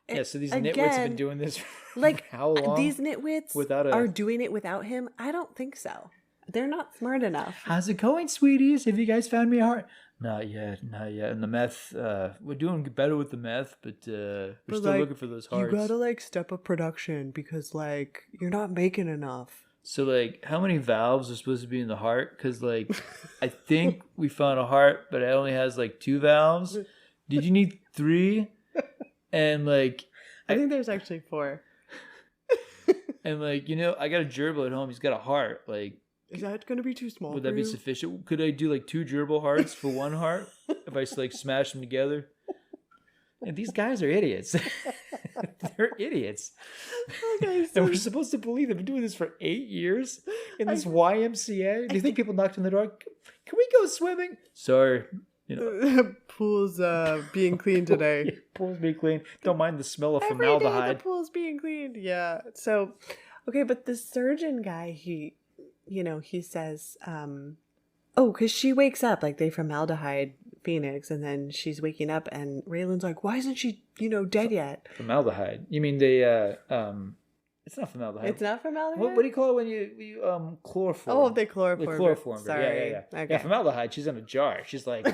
Yeah, so these nitwits have been doing this for like how long? These nitwits are doing it without him? I don't think so. They're not smart enough. How's it going, sweeties? Have you guys found me a heart? Not yet. And the meth, we're doing better with the meth, but we're still looking for those hearts. You gotta like step up production because like you're not making enough. So like, how many valves are supposed to be in the heart? Because like, I think we found a heart, but it only has like 2 valves. Did you need 3? And like, I think there's actually 4. And like, I got a gerbil at home. He's got a heart. Like, is that going to be too small? Would that be sufficient? Could I do like 2 gerbil hearts for 1 heart if I like smash them together? And these guys are idiots. They're idiots. Okay, and we're supposed to believe they've been doing this for 8 years in this YMCA. Do you think people knocked on the door? Can we go swimming? Sorry. Pool's being cleaned today. Yeah, pool's being cleaned. Don't mind the smell of formaldehyde. Every day the pool's being cleaned. Yeah. So, okay, but the surgeon guy, he says, because she wakes up, like they formaldehyde Phoenix, and then she's waking up, and Raylan's like, why isn't she, dead yet? Formaldehyde? You mean they, it's not formaldehyde. It's not formaldehyde? What do you call it when you chloroform? Oh, they chloroform. They chloroform. Sorry. Yeah. Okay. Yeah, formaldehyde, she's in a jar. She's like...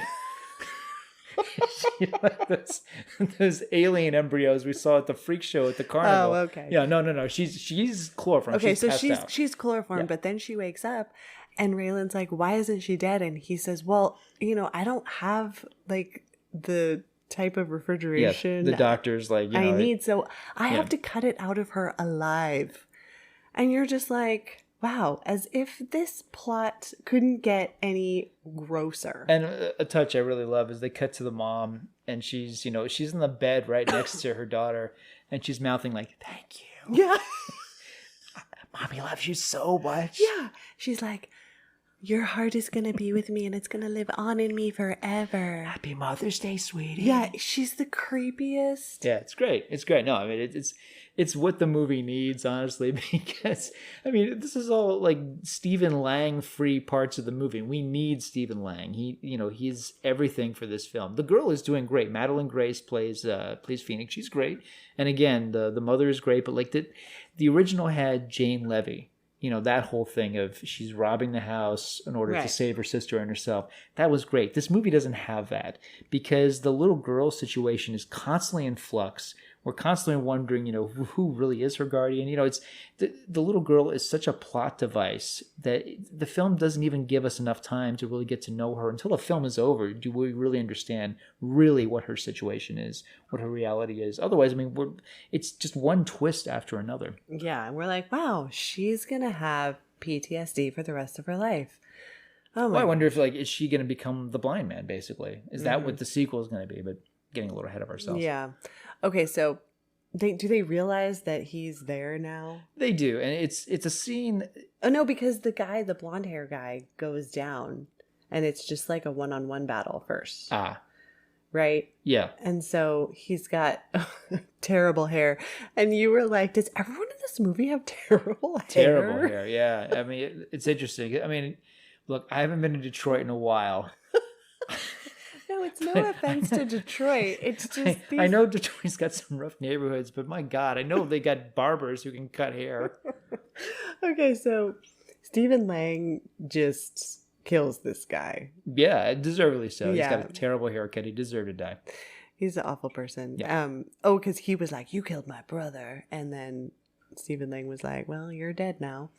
those alien embryos we saw at the freak show at the carnival. Oh, okay. Yeah, no. She's chloroformed. Okay, she's she's chloroformed, but then she wakes up, and Raylan's like, "Why isn't she dead?" And he says, "Well, I don't have like the type of refrigeration. The doctor's like, I need, so I have to cut it out of her alive." And you're just like, wow, as if this plot couldn't get any grosser. And a touch I really love is they cut to the mom, and she's in the bed right next to her daughter, and she's mouthing like, "Thank you." Yeah. Mommy loves you so much. Yeah. She's like, your heart is going to be with me, and it's going to live on in me forever. Happy Mother's Day, sweetie. Yeah, she's the creepiest. Yeah, it's great. It's great. No, I mean, it's what the movie needs, honestly, because, I mean, this is all like Stephen Lang free parts of the movie. We need Stephen Lang. He's everything for this film. The girl is doing great. Madeline Grace plays Phoenix. She's great. And again, the mother is great, but like the original had Jane Levy. That whole thing of she's robbing the house in order to save her sister and herself. That was great. This movie doesn't have that because the little girl situation is constantly in flux. We're constantly wondering, who really is her guardian. It's the little girl is such a plot device that the film doesn't even give us enough time to really get to know her. Until the film is over, do we really understand really what her situation is, what her reality is? Otherwise, I mean, it's just one twist after another. Yeah, and we're like, wow, she's gonna have PTSD for the rest of her life. Oh my! Well, I wonder if is she gonna become the blind man? Basically, is that what the sequel is gonna be? But getting a little ahead of ourselves. Yeah. Okay, so do they realize that he's there now? They do, and it's a scene. Oh no, because the blonde hair guy goes down, and it's just like a one-on-one battle first. Ah. Right? Yeah. And so he's got terrible hair. And you were like, does everyone in this movie have terrible hair? Terrible hair, yeah. I mean, it's interesting. I mean, look, I haven't been to Detroit in a while. No, it's no offense to Detroit. It's just I know Detroit's got some rough neighborhoods, but my God, I know they got barbers who can cut hair. Okay, so Stephen Lang just kills this guy. Yeah, deservedly so. Yeah. He's got a terrible haircut. He deserved to die. He's an awful person. Yeah. Because he was like, you killed my brother. And then Stephen Lang was like, well, you're dead now.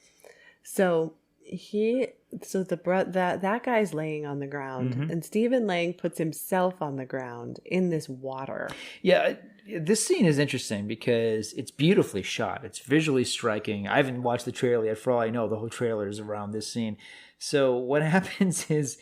So that guy's laying on the ground, and Stephen Lang puts himself on the ground in this water. Yeah, this scene is interesting because it's beautifully shot. It's visually striking. I haven't watched the trailer yet. For all I know, the whole trailer is around this scene. So what happens is,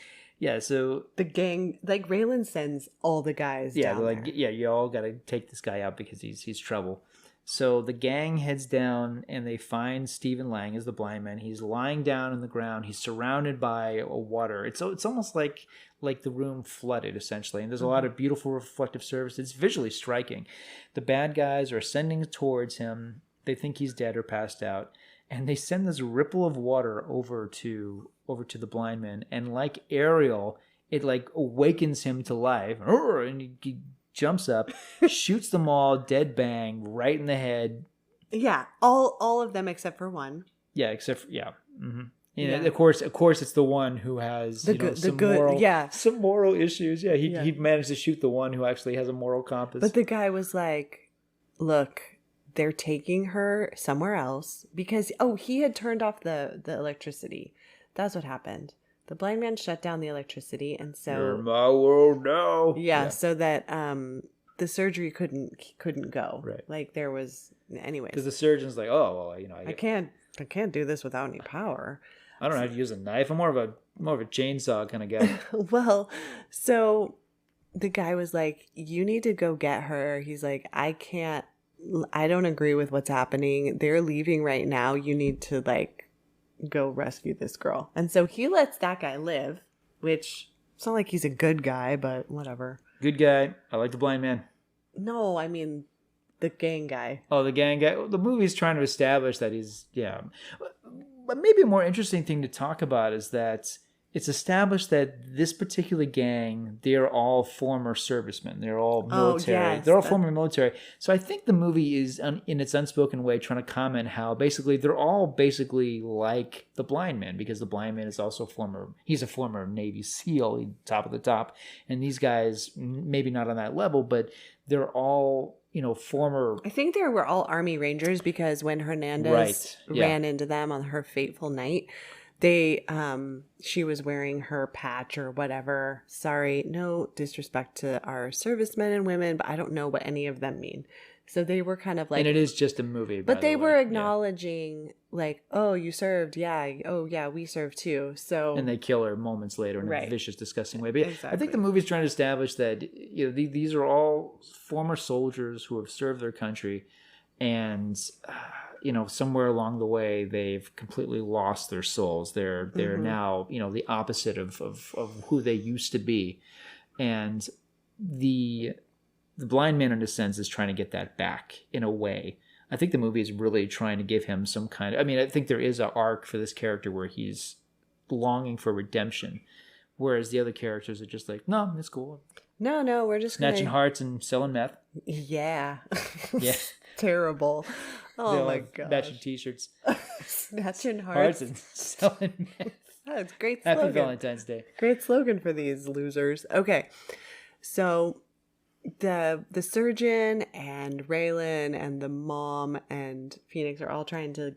so the gang, like Raylan sends all the guys down they're like, there. You all got to take this guy out because he's trouble. So the gang heads down and they find Stephen Lang as the blind man. He's lying down on the ground. He's surrounded by water. It's almost like the room flooded, essentially. And there's a lot of beautiful reflective surface. It's visually striking. The bad guys are ascending towards him. They think he's dead or passed out. And they send this ripple of water over to the blind man. And like Ariel, it like awakens him to life. And he jumps up, shoots them all dead bang right in the head. Yeah, all of them except for one. Yeah, except for, yeah. Mm-hmm. Yeah. Of course, it's the one who has some moral issues. Yeah, he managed to shoot the one who actually has a moral compass. But the guy was like, "Look, they're taking her somewhere else because he had turned off the electricity. That's what happened. The blind man shut down the electricity, and so you're my world now. Yeah, so that the surgery couldn't go. Right. Like there was anyways. Because the surgeon's like, oh well, I can't do this without any power. I don't know how to use a knife. I'm more of a chainsaw kind of guy. Well, so the guy was like, you need to go get her. He's like, I don't agree with what's happening. They're leaving right now. You need to like go rescue this girl. And so he lets that guy live, which it's not like he's a good guy, but whatever. Good guy. I like the blind man. No, I mean the gang guy. Oh, the gang guy. The movie's trying to establish that he's, yeah. But maybe a more interesting thing to talk about is that it's established that this particular gang, they're all former servicemen. They're all military. Yes, they're all former military. So I think the movie is, in its unspoken way, trying to comment how basically they're all basically like the blind man, because the blind man is also he's a former Navy SEAL, top of the top. And these guys, maybe not on that level, but they're all, former. I think they were all Army Rangers because when Hernandez ran into them on her fateful night, she was wearing her patch or whatever. Sorry, no disrespect to our servicemen and women, but I don't know what any of them mean. So they were kind of like, and it is just a movie, but they were acknowledging like, oh, you served, yeah, oh yeah, we served too. So and they kill her moments later in a vicious, disgusting way. But exactly. I think the movie's trying to establish that these are all former soldiers who have served their country, and somewhere along the way they've completely lost their souls. They're now the opposite of who they used to be, and the blind man, in a sense, is trying to get that back in a way. I think the movie is really trying to give him some kind of... I think there is an arc for this character where he's longing for redemption, whereas the other characters are just like, no, it's cool. No, we're just snatching hearts and selling meth. Yeah. Yeah. They're oh my god. Matching t-shirts. Snatching hearts and selling meth. That's a great slogan. Happy Valentine's Day. Great slogan for these losers. Okay. So the surgeon and Raylan and the mom and Phoenix are all trying to,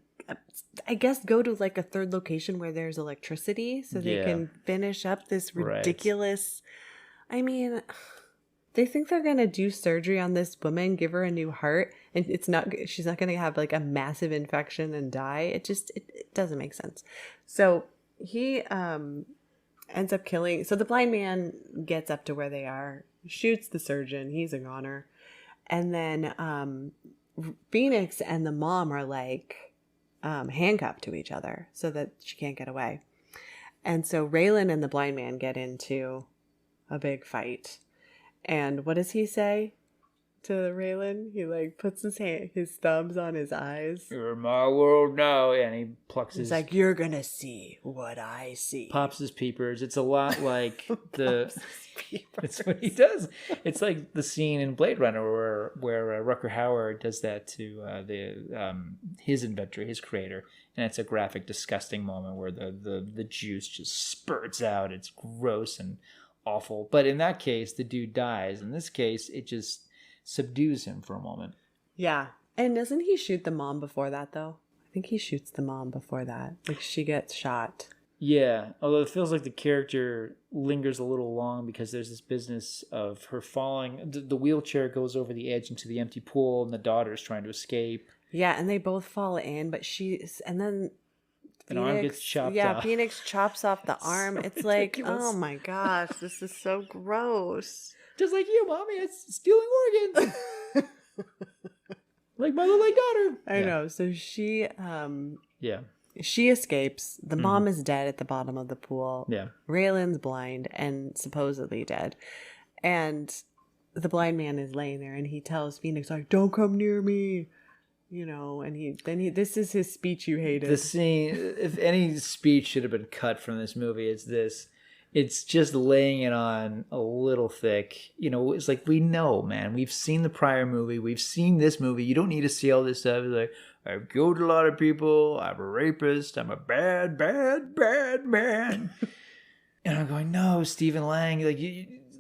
I guess, go to like a third location where there's electricity so they can finish up this ridiculous... Right. They think they're going to do surgery on this woman, give her a new heart, and she's not going to have like a massive infection and die. It doesn't make sense. So he ends up killing. So the blind man gets up to where they are, shoots the surgeon. He's a goner. And then Phoenix and the mom are like handcuffed to each other so that she can't get away. And so Raylan and the blind man get into a big fight. And what does he say to Raylan? He like puts his thumbs on his eyes. You're my world now. And he plucks He's like, you're going to see what I see. Pops his peepers. It's a lot like That's what he does. It's like the scene in Blade Runner where Rutger Hauer does that to his inventor, his creator. And it's a graphic, disgusting moment where the juice just spurts out. It's gross and awful. But in that case, the dude dies. In this case, it just subdues him for a moment. Yeah. And doesn't he shoot the mom before that, though? I think he shoots the mom before that. Like, she gets shot. Yeah. Although it feels like the character lingers a little long because there's this business of her falling. The wheelchair goes over the edge into the empty pool, and the daughter's trying to escape. Yeah, and they both fall in, but and then... An arm gets chopped off. Yeah, Phoenix chops off the arm. It's like, ridiculous. oh my gosh, this is so gross. Just like you, Mommy, it's stealing organs. Like my little daughter. I know. So she yeah. She escapes. The mom is dead at the bottom of the pool. Yeah. Raylan's blind and supposedly dead. And the blind man is laying there and he tells Phoenix, like, don't come near me. And this is his speech you hated. The scene, if any speech should have been cut from this movie, it's this. It's just laying it on a little thick. You know, it's like, we know, man. We've seen the prior movie. We've seen this movie. You don't need to see all this stuff. It's like, I've killed a lot of people. I'm a rapist. I'm a bad, bad, bad man. And I'm going, no, Stephen Lang. Like,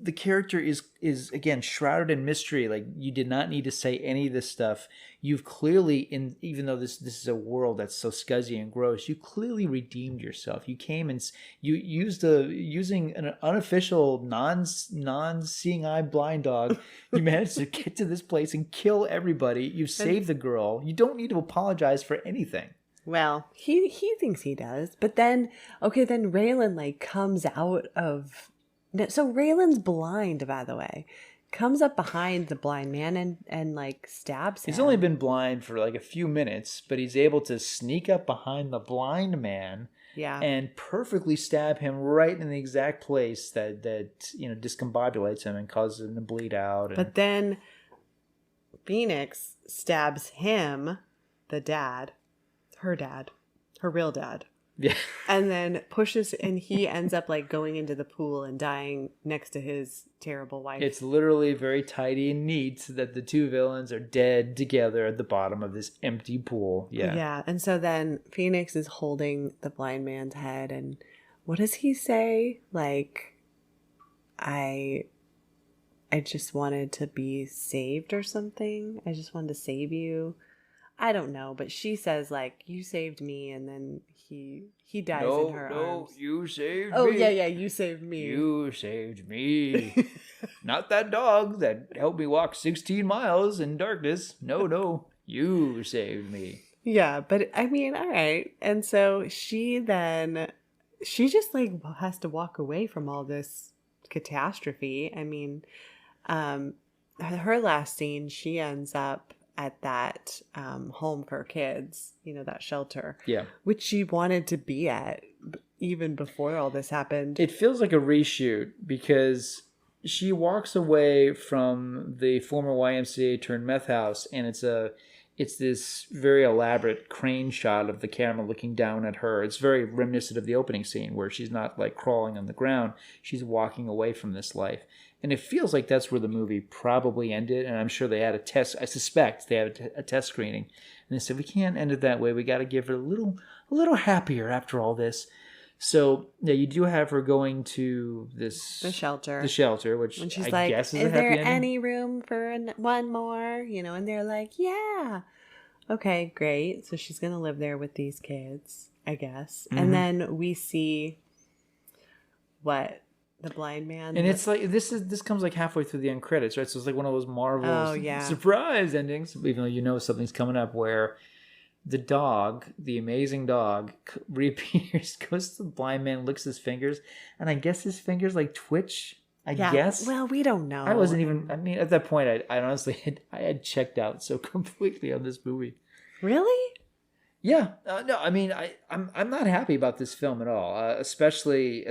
the character is again shrouded in mystery. Like, you did not need to say any of this stuff. You've clearly, even though this is a world that's so scuzzy and gross, you clearly redeemed yourself. You came and you using an unofficial non-seeing eye blind dog. You managed to get to this place and kill everybody. You've saved the girl. You don't need to apologize for anything. Well, he thinks he does, but then Raylan like comes out of. So Raylan's blind, by the way, comes up behind the blind man and like stabs him. He's only been blind for like a few minutes, but he's able to sneak up behind the blind man, and perfectly stab him right in the exact place that discombobulates him and causes him to bleed out. But then Phoenix stabs him, her real dad. Yeah. And then pushes, and he ends up like going into the pool and dying next to his terrible wife. It's literally very tidy and neat that the two villains are dead together at the bottom of this empty pool. Yeah. Yeah. And so then Phoenix is holding the blind man's head, and what does he say? Like, I just wanted to be saved or something. I just wanted to save you. I don't know, but she says like, you saved me, and then he dies in her arms. No, you saved me. Oh, yeah, you saved me. You saved me. Not that dog that helped me walk 16 miles in darkness. No, you saved me. Yeah, but I mean, all right. And so she just like has to walk away from all this catastrophe. I mean, her last scene, she ends up at that home for kids, that shelter. Yeah. Which she wanted to be at even before all this happened. It feels like a reshoot because she walks away from the former YMCA turned meth house, and it's this very elaborate crane shot of the camera looking down at her. It's very reminiscent of the opening scene where she's not like crawling on the ground. She's walking away from this life. And it feels like that's where the movie probably ended. And I'm sure they had a test. I suspect they had a test screening. And they said, we can't end it that way. We got to give her a little happier after all this. So, yeah, you do have her going to the shelter, which and she's I guess is a happy there ending. Any room for one more? And they're like, yeah. Okay, great. So she's going to live there with these kids, I guess. Mm-hmm. And then we see the blind man. And it's like, this comes like halfway through the end credits, right? So it's like one of those Marvel surprise endings, even though something's coming up, where the dog, the amazing dog, reappears, goes to the blind man, licks his fingers, and I guess his fingers like twitch. I guess. Well, we don't know. I wasn't even. I mean, at that point, I honestly had checked out so completely on this movie. Really? Yeah. No. I mean, I'm not happy about this film at all. Especially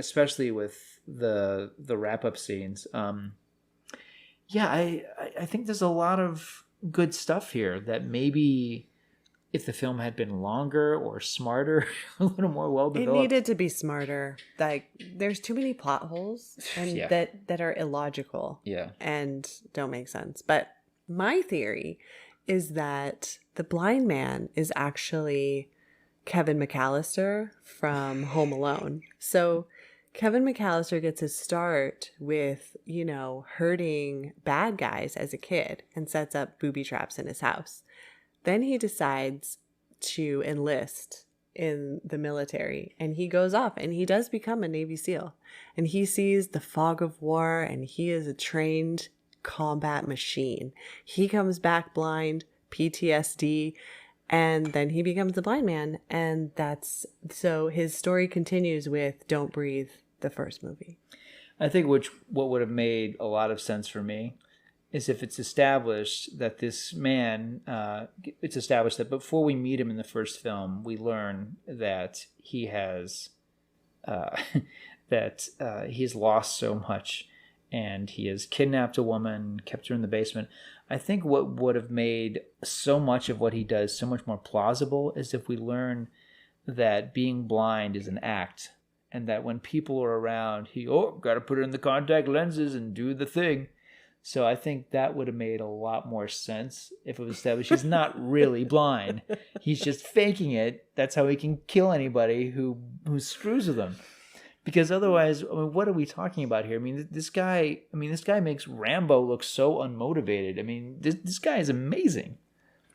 with the wrap up scenes. Yeah. I think there's a lot of good stuff here that maybe, if the film had been longer or smarter, a little more well developed. It needed to be smarter. Like, there's too many plot holes and that are illogical. Yeah. And don't make sense. But my theory is that the blind man is actually Kevin McAllister from Home Alone. So Kevin McAllister gets his start with, hurting bad guys as a kid and sets up booby traps in his house. Then he decides to enlist in the military, and he goes off and he does become a Navy SEAL, and he sees the fog of war, and he is a trained combat machine. He comes back blind, PTSD, and then he becomes the blind man. And so his story continues with Don't Breathe, the first movie. I think what would have made a lot of sense for me is if it's established that this man, it's established that before we meet him in the first film, we learn that he has, he's lost so much, and he has kidnapped a woman, kept her in the basement. I think what would have made so much of what he does so much more plausible is if we learn that being blind is an act, and that when people are around, got to put it in the contact lenses and do the thing. So I think that would have made a lot more sense if it was established he's not really blind. He's just faking it. That's how he can kill anybody who screws with him. Because otherwise, I mean, what are we talking about here? I mean, this guy makes Rambo look so unmotivated. I mean, this guy is amazing.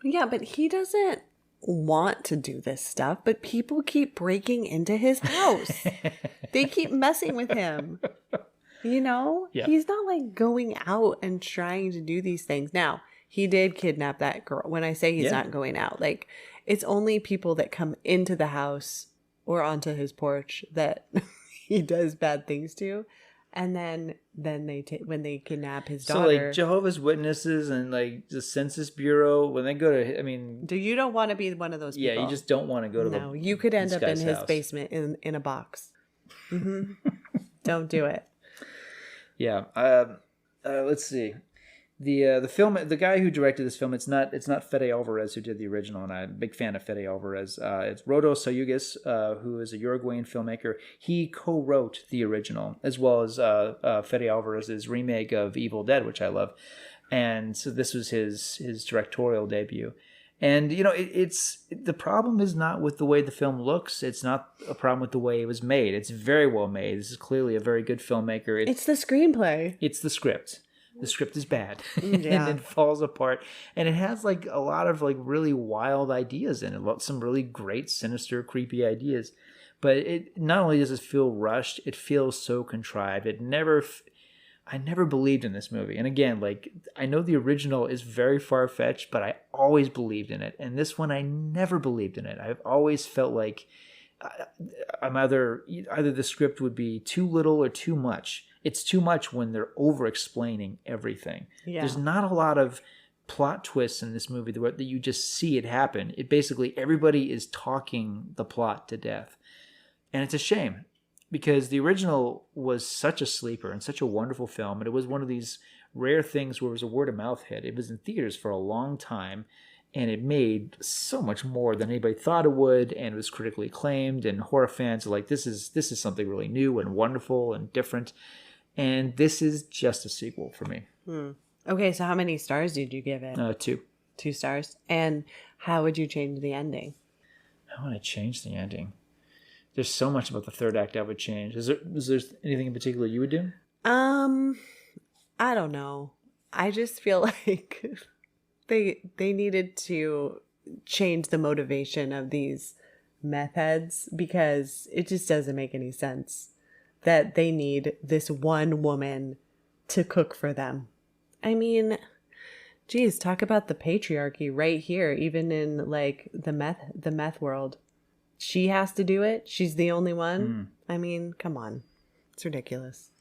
Yeah, but he doesn't want to do this stuff, but people keep breaking into his house. They keep messing with him. You know? Yeah. He's not like going out and trying to do these things. Now, he did kidnap that girl. When I say he's not going out, like, it's only people that come into the house or onto his porch that he does bad things to. And then when they kidnap his daughter. So like Jehovah's Witnesses and like the Census Bureau, when they go to, I mean, you don't want to be one of those people. Yeah, you just don't want to go to No, you could end up in his house. basement in a box. Mm-hmm. Don't do it. Yeah. Let's see. The film, the guy who directed this film, it's not Fede Alvarez who did the original, and I'm a big fan of Fede Alvarez. It's Rodo Sayugas, who is a Uruguayan filmmaker. He co-wrote the original, as well as Fede Alvarez's remake of Evil Dead, which I love. And so this was his directorial debut. And, you know, it's the problem is not with the way the film looks. It's not a problem with the way it was made. It's very well made. This is clearly a very good filmmaker. It's the screenplay. It's the script. The script is bad. Yeah. And it falls apart. And it has like a lot of like really wild ideas in it. Some really great, sinister, creepy ideas. But it not only does it feel rushed, it feels so contrived. I never believed in this movie. And again, like, I know the original is very far-fetched, but I always believed in it. And this one, I never believed in it. I've always felt like I'm either the script would be too little or too much. It's too much when they're over-explaining everything. Yeah. There's not a lot of plot twists in this movie that you just see it happen. It basically, everybody is talking the plot to death. And it's a shame. Because the original was such a sleeper and such a wonderful film. And it was one of these rare things where it was a word-of-mouth hit. It was in theaters for a long time. And it made so much more than anybody thought it would. And it was critically acclaimed. And horror fans are like, this is something really new and wonderful and different. And this is just a sequel for me. Okay, so how many stars did you give it? 2. 2 stars. And how would you change the ending? How would I change the ending? There's so much about the third act I would change. Is there anything in particular you would do? I don't know. I just feel like they needed to change the motivation of these meth heads, because it just doesn't make any sense that they need this one woman to cook for them. I mean, geez, talk about the patriarchy right here, even in like the meth world. She has to do it. She's the only one. I mean, come on. It's ridiculous.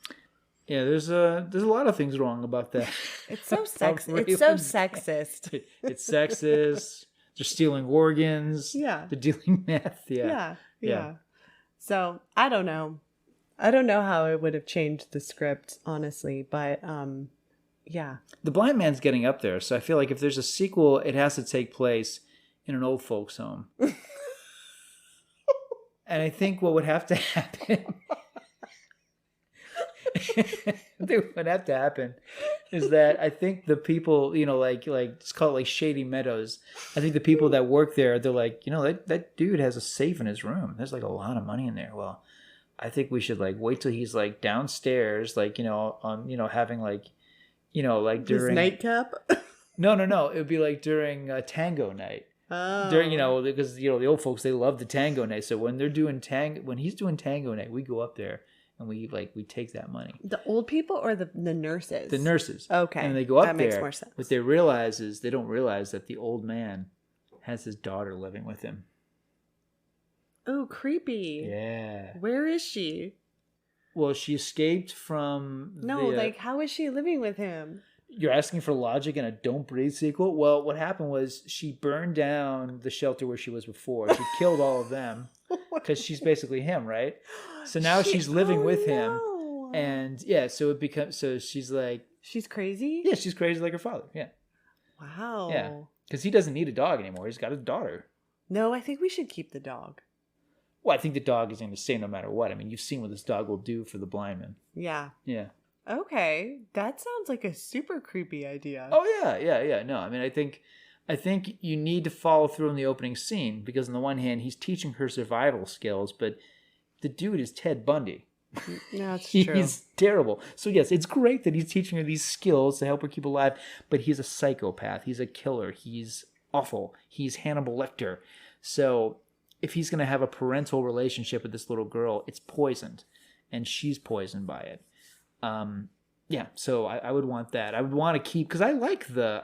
Yeah, there's a lot of things wrong about that. It's so It's so sexist. It's sexist. They're stealing organs. Yeah. They're dealing meth. Yeah. So I don't know. I don't know how it would have changed the script, honestly, but yeah. The blind man's getting up there, so I feel like if there's a sequel, it has to take place in an old folks' home. And I think what would have to happen is that I think the people, you know, like just call it like Shady Meadows. I think the people that work there, they're like, you know, that dude has a safe in his room. There's like a lot of money in there. Well, I think we should like wait till he's like downstairs, like, you know, on, you know, having like, you know, like during his nightcap. No. It would be like during tango night. Oh. During, you know, because, you know, the old folks, they love the tango night. So when they're doing when he's doing tango night, we go up there and we take that money. The old people or the nurses? The nurses. Okay. And they go up that there. Makes more sense. What they realize is they don't realize that the old man has his daughter living with him. Oh, creepy. Yeah. Where is she? Well, she escaped from how is she living with him? You're asking for logic in a Don't Breathe sequel? Well, what happened was she burned down the shelter where she was before. She killed all of them because she's basically him, right? So now she's living with him. And yeah, so she's like... She's crazy? Yeah, she's crazy like her father, yeah. Wow. Yeah, because he doesn't need a dog anymore. He's got a daughter. No, I think we should keep the dog. Well, I think the dog is going to stay no matter what. I mean, you've seen what this dog will do for the blind man. Yeah. Yeah. Okay. That sounds like a super creepy idea. Oh yeah. No, I mean, I think you need to follow through in the opening scene because on the one hand, he's teaching her survival skills, but the dude is Ted Bundy. No, it's true. He's terrible. So yes, it's great that he's teaching her these skills to help her keep alive, but he's a psychopath. He's a killer. He's awful. He's Hannibal Lecter. So if he's going to have a parental relationship with this little girl, it's poisoned, and she's poisoned by it. Yeah, so I would want that. I would want to keep, because I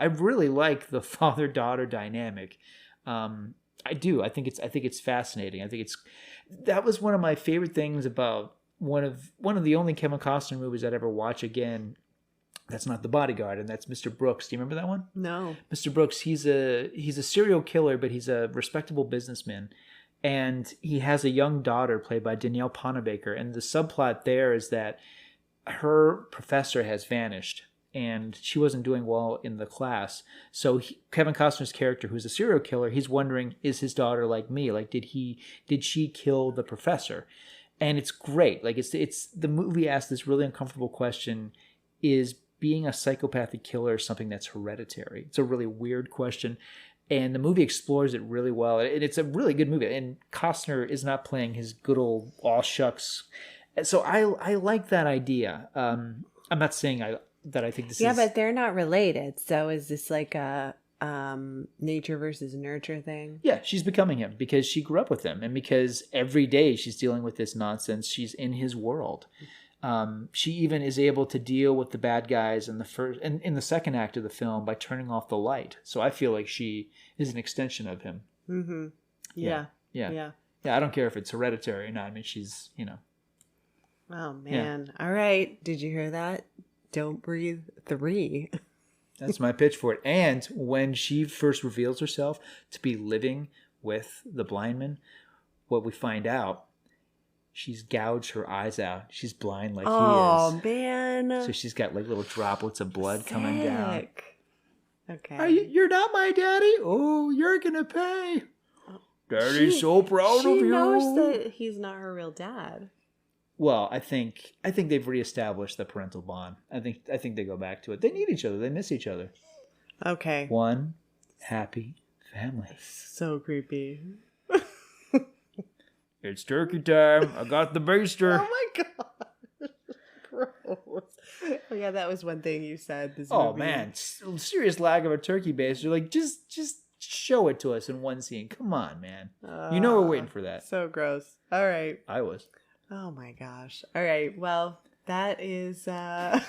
really like the father-daughter dynamic. I do. I think it's fascinating. That was one of my favorite things about one of the only Kevin Costner movies I'd ever watch again. That's not The Bodyguard, and that's Mr. Brooks. Do you remember that one? No. Mr. Brooks, he's a serial killer, but he's a respectable businessman. And he has a young daughter played by Danielle Panabaker. And the subplot there is that her professor has vanished and she wasn't doing well in the class. So Kevin Costner's character, who's a serial killer, he's wondering, is his daughter like me? Like, did she kill the professor? And it's great. Like, it's the movie asks this really uncomfortable question: is being a psychopathic killer something that's hereditary? It's a really weird question. And the movie explores it really well. And it's a really good movie. And Costner is not playing his good old aw shucks. So I like that idea. I'm not saying that I think this is... Yeah, but they're not related. So is this like a nature versus nurture thing? Yeah, she's becoming him because she grew up with him. And because every day she's dealing with this nonsense, she's in his world. She even is able to deal with the bad guys in the second act of the film by turning off the light. So I feel like she is an extension of him. Mm-hmm. Yeah. Yeah. I don't care if it's hereditary or not. I mean, she's, Oh man. Yeah. All right. Did you hear that? Don't Breathe 3. That's my pitch for it. And when she first reveals herself to be living with the blind man, what we find out, she's gouged her eyes out. She's blind like he is. Oh, man. So she's got like little droplets of blood coming down. Okay. You're not my daddy? Oh, you're going to pay. Daddy's so proud of you. She knows that he's not her real dad. Well, I think they've reestablished the parental bond. I think they go back to it. They need each other. They miss each other. Okay. One happy family. So creepy. It's turkey time. I got the baster. Oh my god. Gross. Oh yeah, that was one thing you said. This Oh movie. man, serious lack of a turkey baster. Like just show it to us in one scene. Come on, man. We're waiting for that. So gross. All right. I was. Oh my gosh. All right. Well, that is I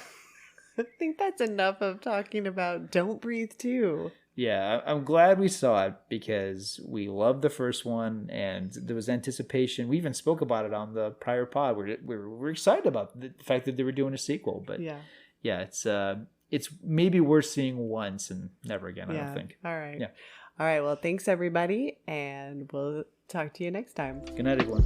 think that's enough of talking about Don't Breathe 2. Yeah, I'm glad we saw it because we loved the first one and there was anticipation. We even spoke about it on the prior pod. We're excited about the fact that they were doing a sequel. But yeah, it's maybe worth seeing once and never again, I don't think. All right. Yeah. All right. Well, thanks everybody, and we'll talk to you next time. Good night, everyone.